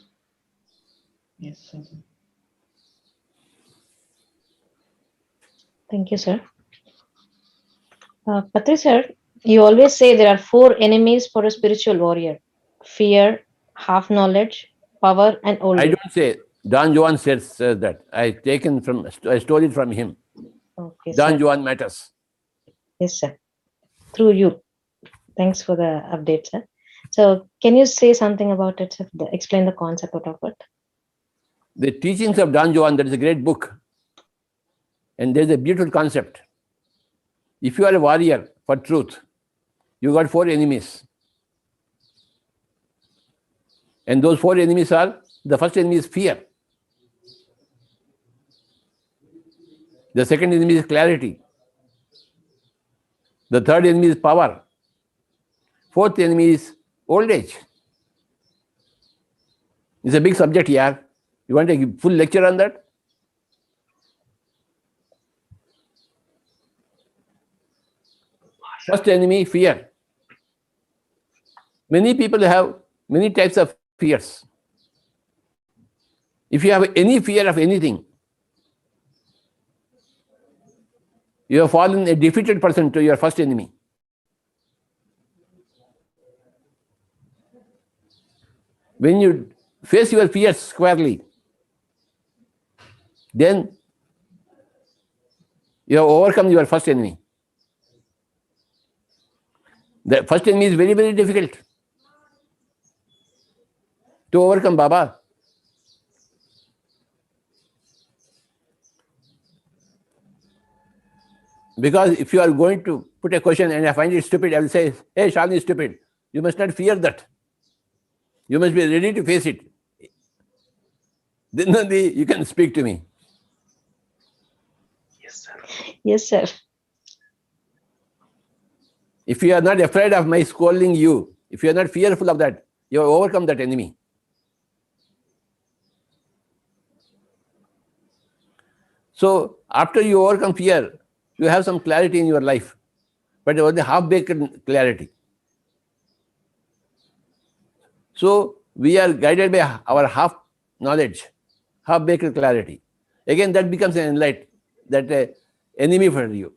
Yes, sir. Thank you, sir. Patri sir, you always say there are 4 enemies for a spiritual warrior: fear, half knowledge, power, and old I age. don't say. Don Juan says that. I stole it from him. Okay, Don sir. Juan matters. Yes, sir. Through you. Thanks for the update, sir. So, can you say something about it, sir? Explain the concept of it. The teachings of Don Juan, that is a great book. And there's a beautiful concept. If you are a warrior for truth, you got 4 enemies. And those 4 enemies are, the first enemy is fear. The second enemy is clarity. The third enemy is power. Fourth enemy is old age. It's a big subject here. You want a full lecture on that? First enemy, fear. Many people have many types of fears. If you have any fear of anything, you have fallen a defeated person to your first enemy. When you face your fears squarely, then you have overcome your first enemy. The first enemy is very, very difficult to overcome, Baba. Because if you are going to put a question and I find it stupid, I will say, hey, Shalini is stupid. You must not fear that. You must be ready to face it. Then only you can speak to me. Yes, sir. Yes, sir. If you are not afraid of my scolding you, if you are not fearful of that, you have overcome that enemy. So after you overcome fear, you have some clarity in your life, but it was the half-baked clarity. So we are guided by our half knowledge, half-baked clarity. Again, that becomes an enlightenment, that enemy for you.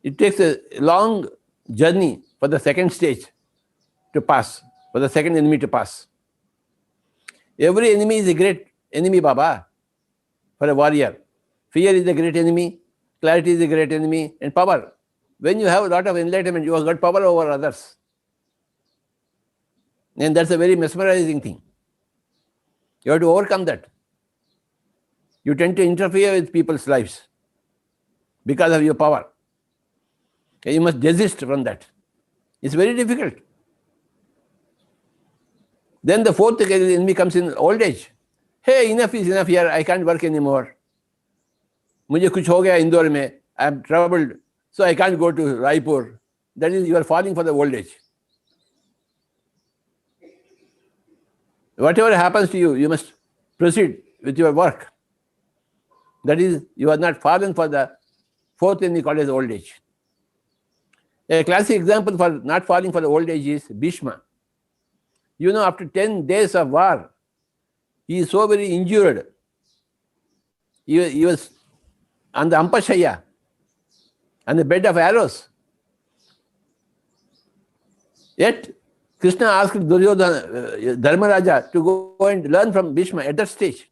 It takes a long journey for the second stage to pass, for the second enemy to pass. Every enemy is a great enemy, Baba, for a warrior. Fear is a great enemy, clarity is a great enemy, and power. When you have a lot of enlightenment, you have got power over others. And that's a very mesmerizing thing. You have to overcome that. You tend to interfere with people's lives because of your power. And you must desist from that. It's very difficult. Then the fourth enemy comes in old age. Hey, enough is enough here. I can't work anymore. मुझे कुछ हो गया इंदौर में. I am troubled, so I can't go to Raipur. That is, you are falling for the old age. Whatever happens to you, you must proceed with your work. That is, you are not fallen for the fourth enemy called as old age. A classic example for not falling for the old age is Bhishma. You know, after 10 days of war, he is so very injured. He was on the Ampashaya, on the bed of arrows. Yet, Krishna asked Duryodhana, Dharmaraja to go and learn from Bhishma at that stage.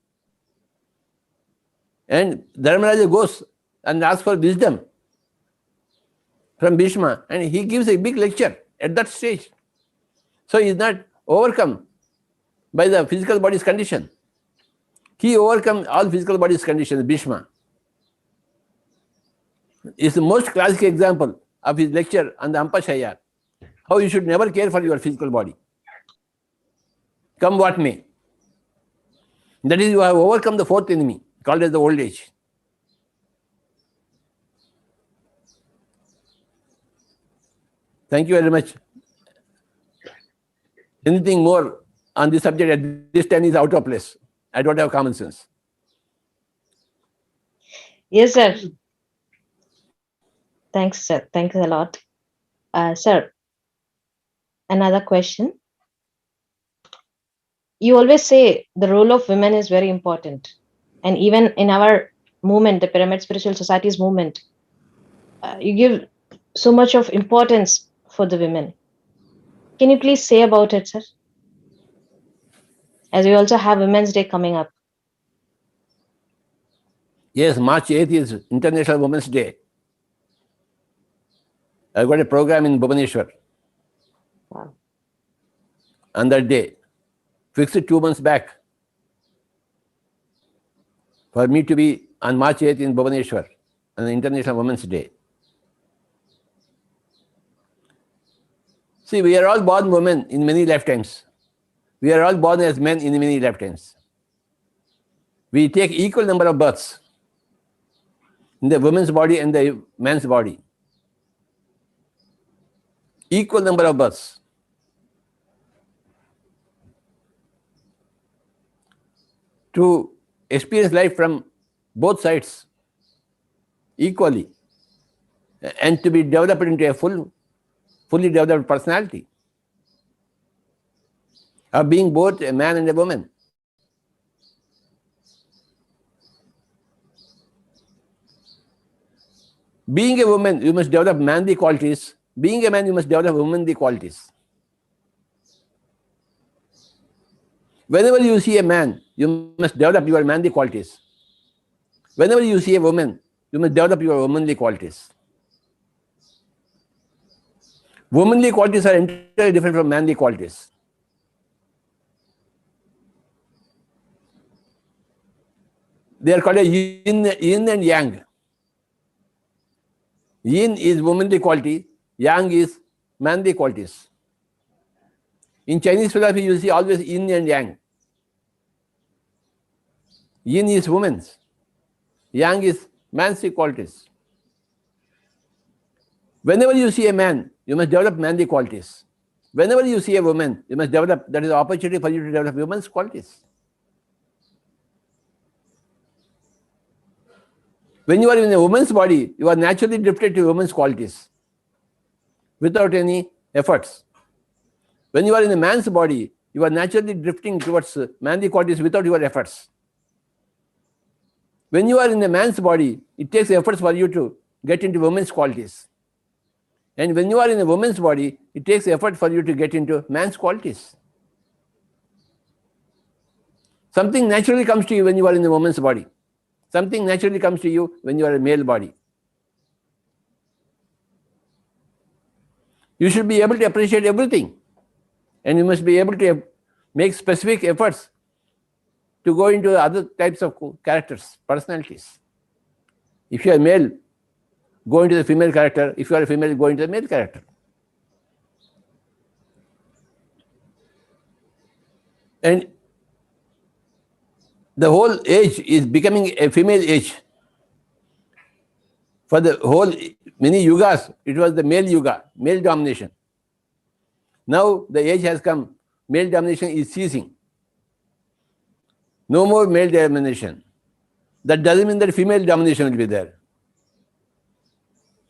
And Dharmaraja goes and asks for wisdom from Bhishma, and he gives a big lecture at that stage. So he is not overcome by the physical body's condition. He overcome all physical body's conditions, Bhishma. It's the most classic example of his lecture on the Ampashaya, how you should never care for your physical body, come what may. That is, you have overcome the fourth enemy, called as the old age. Thank you very much. Anything more on this subject at this time is out of place. I don't have common sense. Yes, sir. Thanks, sir. Thanks a lot. Sir, another question. You always say the role of women is very important. And even in our movement, the Pyramid Spiritual Society's movement, you give so much of importance for the women. Can you please say about it, sir? As we also have Women's Day coming up. Yes, March 8th is International Women's Day. I've got a program in Bhubaneswar. Wow. On that day, fixed it 2 months back for me to be on March 8th in Bhubaneswar on the International Women's Day. See, we are all born women in many lifetimes. We are all born as men in many lifetimes. We take equal number of births in the woman's body and the man's body. Equal number of births. To experience life from both sides equally and to be developed into a fully developed personality of being both a man and a woman. Being a woman, you must develop manly qualities. Being a man, you must develop womanly qualities. Whenever you see a man, you must develop your manly qualities. Whenever you see a woman, you must develop your womanly qualities. Womanly qualities are entirely different from manly qualities. They are called a yin and yang. Yin is womanly quality, yang is manly qualities. In Chinese philosophy, you see always yin and yang. Yin is woman's, yang is manly qualities. Whenever you see a man, you must develop manly qualities. Whenever you see a woman, you must develop, that is an opportunity for you to develop women's qualities. When you are in a woman's body, you are naturally drifted to women's qualities without any efforts. When you are in a man's body, you are naturally drifting towards manly qualities without your efforts. When you are in a man's body, it takes efforts for you to get into women's qualities. And when you are in a woman's body, it takes effort for you to get into man's qualities. Something naturally comes to you when you are in a woman's body. Something naturally comes to you when you are a male body. You should be able to appreciate everything. And you must be able to make specific efforts to go into other types of characters, personalities. If you are male, go into the female character. If you are a female, go into the male character. And the whole age is becoming a female age. For the whole many yugas, it was the male yuga, male domination. Now the age has come, male domination is ceasing. No more male domination. That doesn't mean that female domination will be there.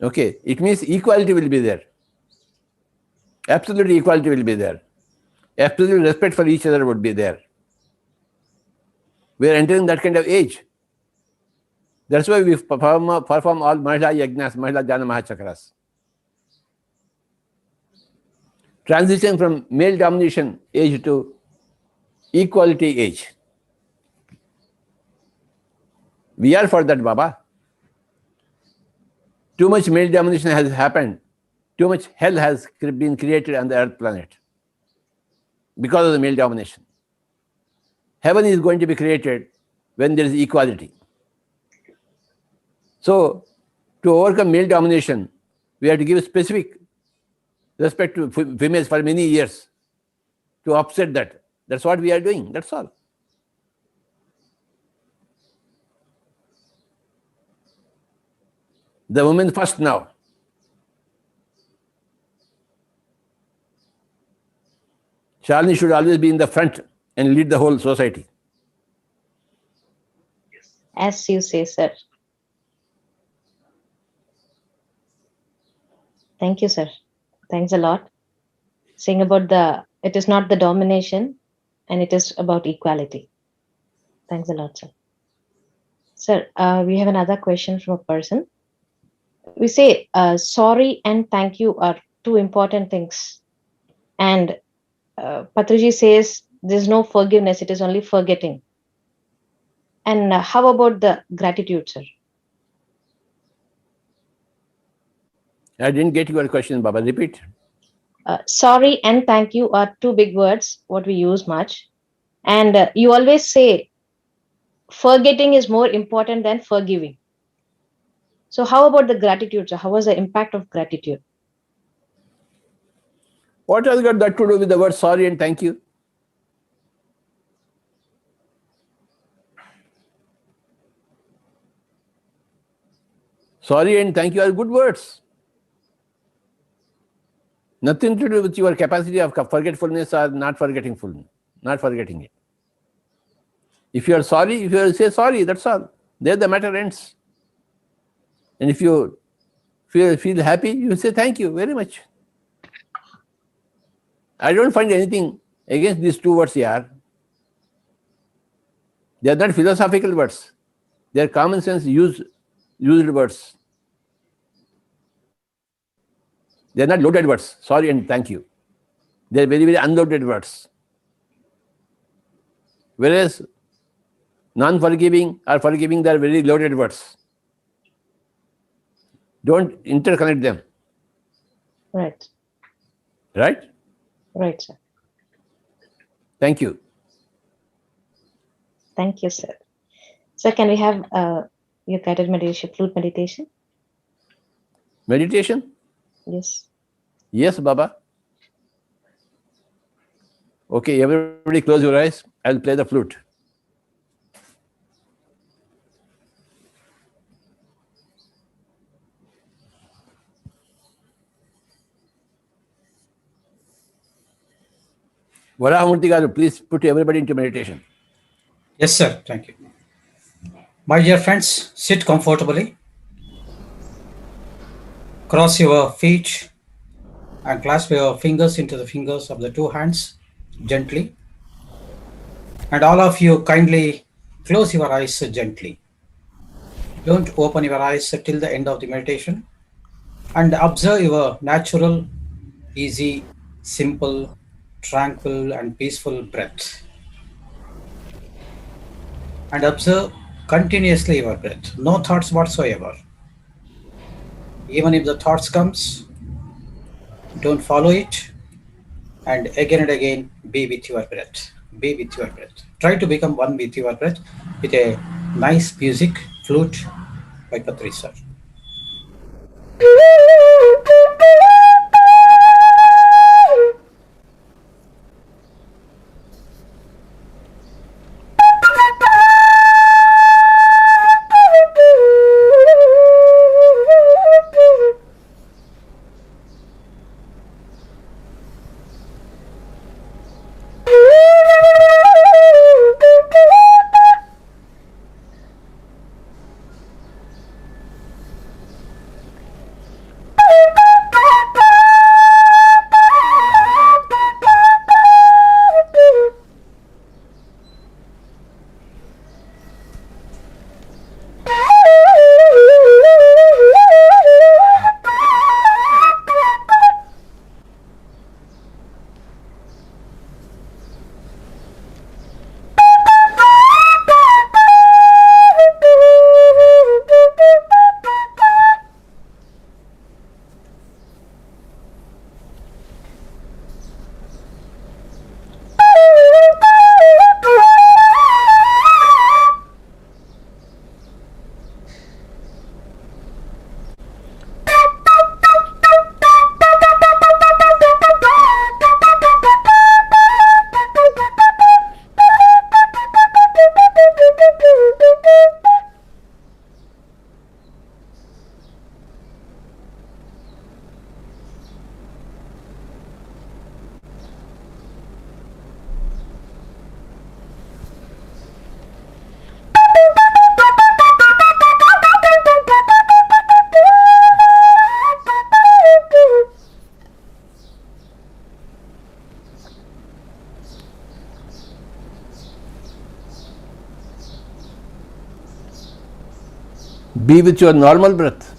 Okay, it means equality will be there. Absolute equality will be there. Absolute respect for each other would be there. We are entering that kind of age. That's why we perform all Mahila Yagnas, Mahila Jnana Mahachakras. Transition from male domination age to equality age. We are for that, Baba. Too much male domination has happened. Too much hell has been created on the earth planet because of the male domination. Heaven is going to be created when there is equality. So, to overcome male domination, we have to give specific respect to females for many years to offset that. That's what we are doing, that's all. The women first now. Shalini should always be in the front and lead the whole society. As you say, sir. Thank you, sir. Thanks a lot. Saying about it is not the domination and it is about equality. Thanks a lot, sir. Sir, we have another question from a person. We say sorry and thank you are two important things. And Patriji says there's no forgiveness, it is only forgetting. And how about the gratitude, sir? I didn't get your question, Baba. Repeat. Sorry and thank you are two big words, what we use much. And you always say forgetting is more important than forgiving. So how about the gratitude, sir? How was the impact of gratitude? What has got that to do with the word sorry and thank you? Sorry and thank you are good words. Nothing to do with your capacity of forgetfulness or not forgetting it. If you are sorry, if you say sorry, that's all. There the matter ends. And if you feel happy, you say thank you very much. I don't find anything against these two words here. They are not philosophical words. They are common sense used words. They are not loaded words. Sorry and thank you. They are very, very unloaded words. Whereas non-forgiving or forgiving, they are very loaded words. Don't interconnect them. Right. Right? Right, sir. Thank you. Thank you, sir. Sir, can we have your guided meditation, flute meditation? Meditation? Yes. Yes, Baba. Okay, everybody close your eyes. I'll play the flute. Varahamurthy garu, please put everybody into meditation. Yes, sir. Thank you. My dear friends, sit comfortably. Cross your feet and clasp your fingers into the fingers of the two hands gently. And all of you kindly close your eyes gently. Don't open your eyes till the end of the meditation. And observe your natural, easy, simple, tranquil, and peaceful breath. And observe continuously your breath. No thoughts whatsoever. Even if the thoughts comes, don't follow it. And again, be with your breath. Be with your breath. Try to become one with your breath with a nice music, flute by Patriji sir. Be with your normal breath.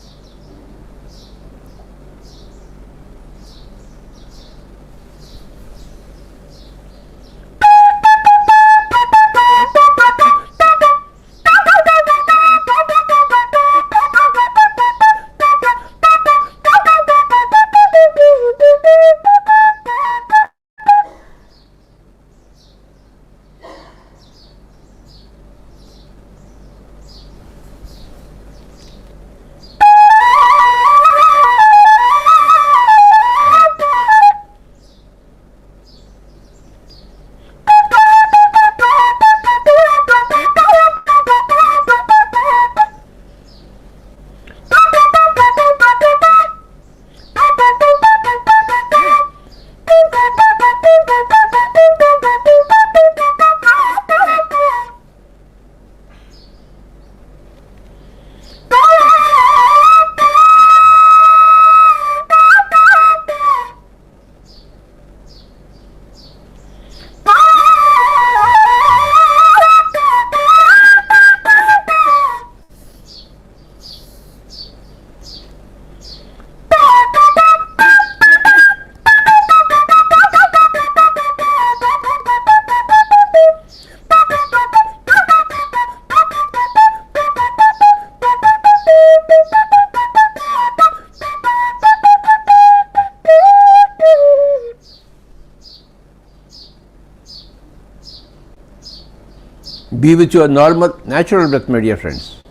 Be with your normal, natural breath, my dear friends.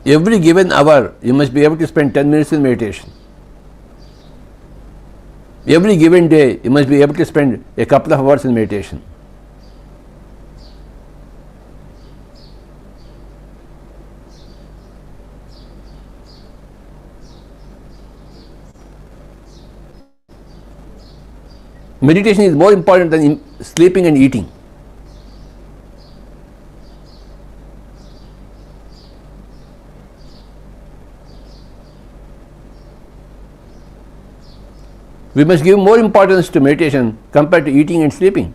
Every given hour, you must be able to spend 10 minutes in meditation. Every given day, you must be able to spend a couple of hours in meditation. Meditation is more important than sleeping and eating. We must give more importance to meditation compared to eating and sleeping.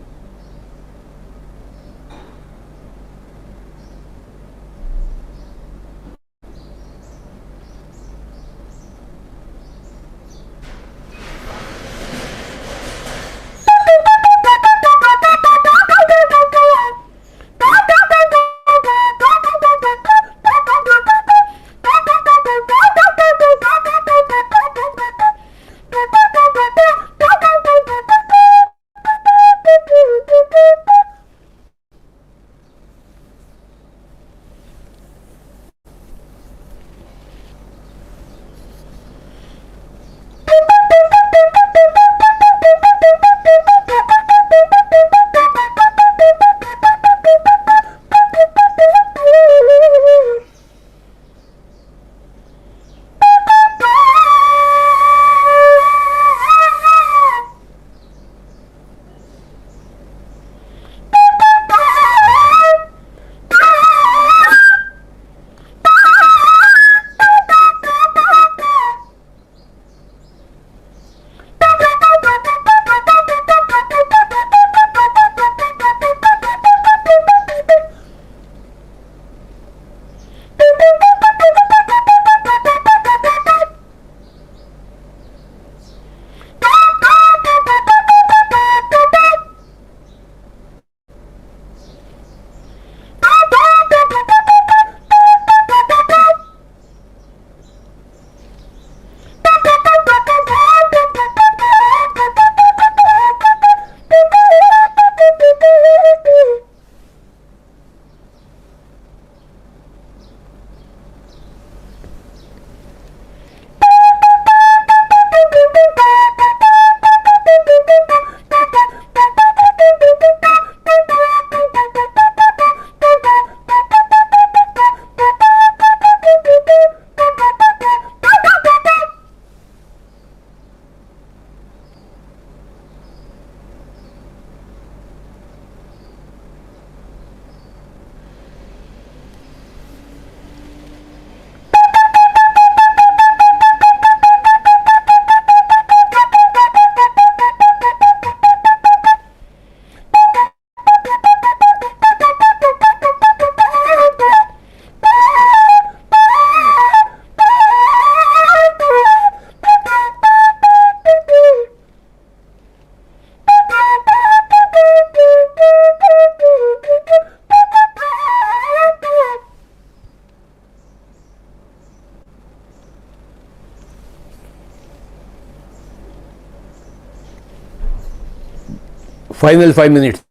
Final 5 minutes.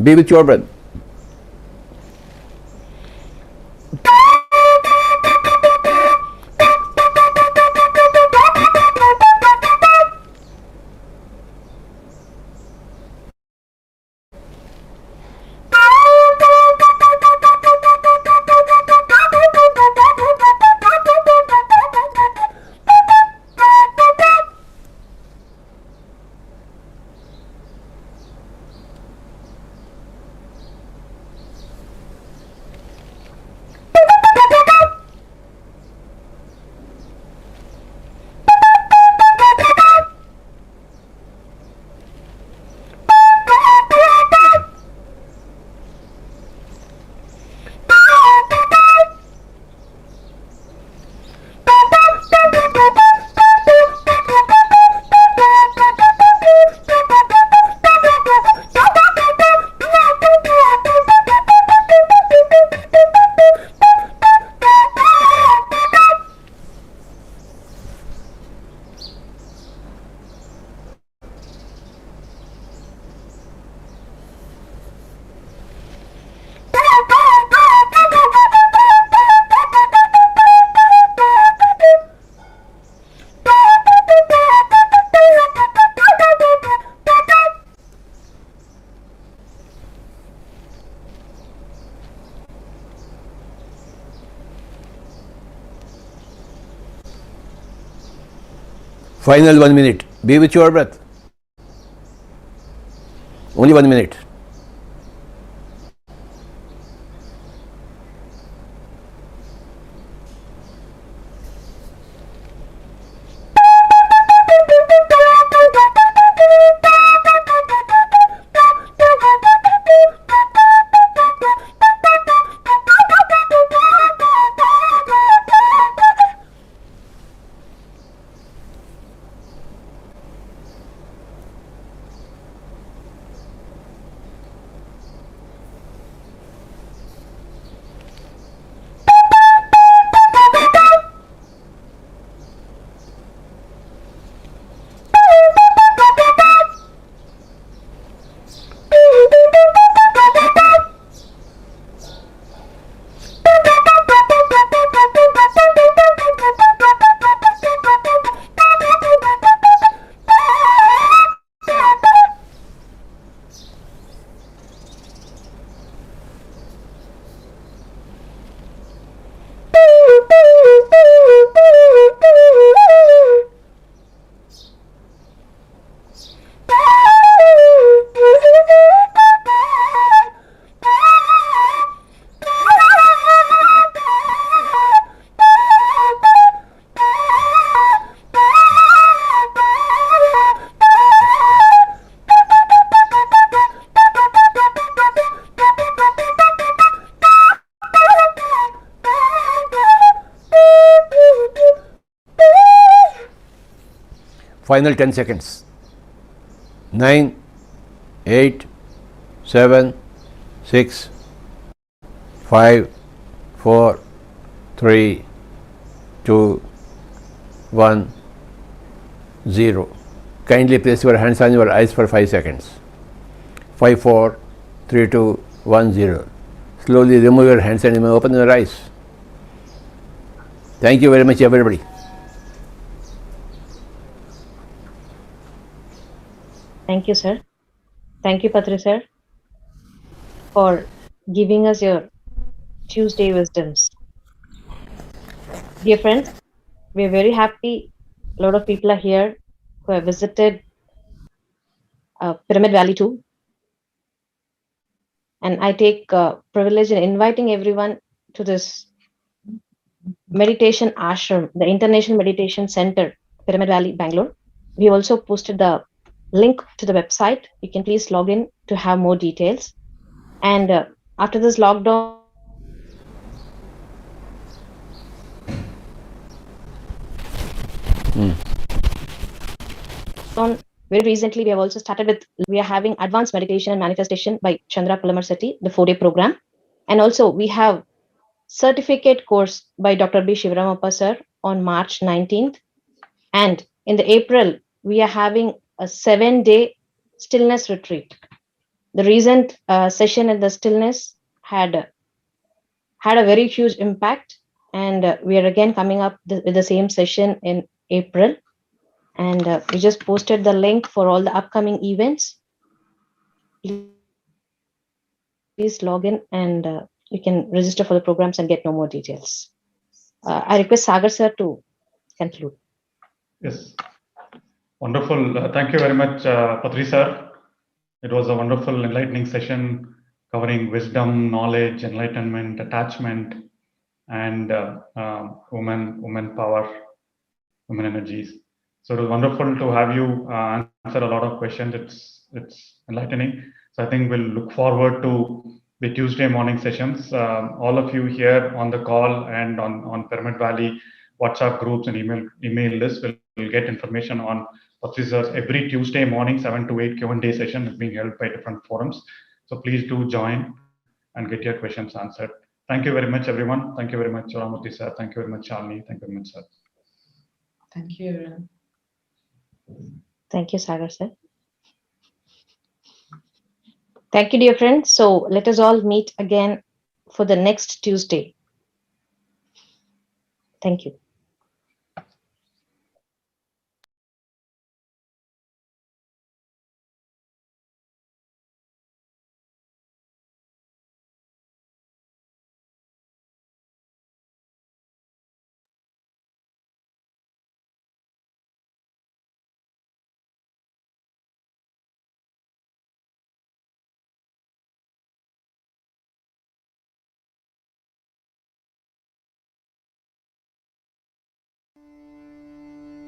Be with your breath. Final 1 minute. Be with your breath. Only 1 minute. Final 10 seconds. 9, 8, 7, 6, 5, 4, 3, 2, 1, 0. Kindly place your hands on your eyes for 5 seconds. 5, 4, 3, 2, 1, 0. Slowly remove your hands and you may open your eyes. Thank you very much, everybody. Thank you, sir. Thank you, Patri sir, for giving us your Tuesday wisdoms. Dear friends, we are very happy. A lot of people are here who have visited Pyramid Valley too. And I take privilege in inviting everyone to this meditation ashram, the International Meditation Center, Pyramid Valley, Bangalore. We also posted the link to the website. You can please log in to have more details. And after this lockdown, very recently we have also started with, we are having advanced meditation and manifestation by Chandra Pulamarsetti, the 4-day program. And also we have certificate course by Dr. B. Shivaramappa sir on March 19th. And in the April, we are having a 7-day stillness retreat. The recent session in the stillness had a very huge impact. And we are again coming up with the same session in April. And we just posted the link for all the upcoming events. Please log in and you can register for the programs and get no more details. I request Sagar sir to conclude. Yes. Wonderful. Thank you very much, Patri sir. It was a wonderful, enlightening session covering wisdom, knowledge, enlightenment, attachment, and woman power, women energies. So it was wonderful to have you answer a lot of questions. It's enlightening. So I think we'll look forward to the Tuesday morning sessions. All of you here on the call and on Pyramid Valley WhatsApp groups and email lists will get information on Patri sir's every Tuesday morning 7 to 8 Q&A session is being held by different forums. So please do join and get your questions answered. Thank you very much, everyone. Thank you very much, Ramati sir. Thank you very much, Shalini. Thank you very much, sir. Thank you, everyone. Thank you, Sagar sir. Thank you, dear friends. So let us all meet again for the next Tuesday. Thank you.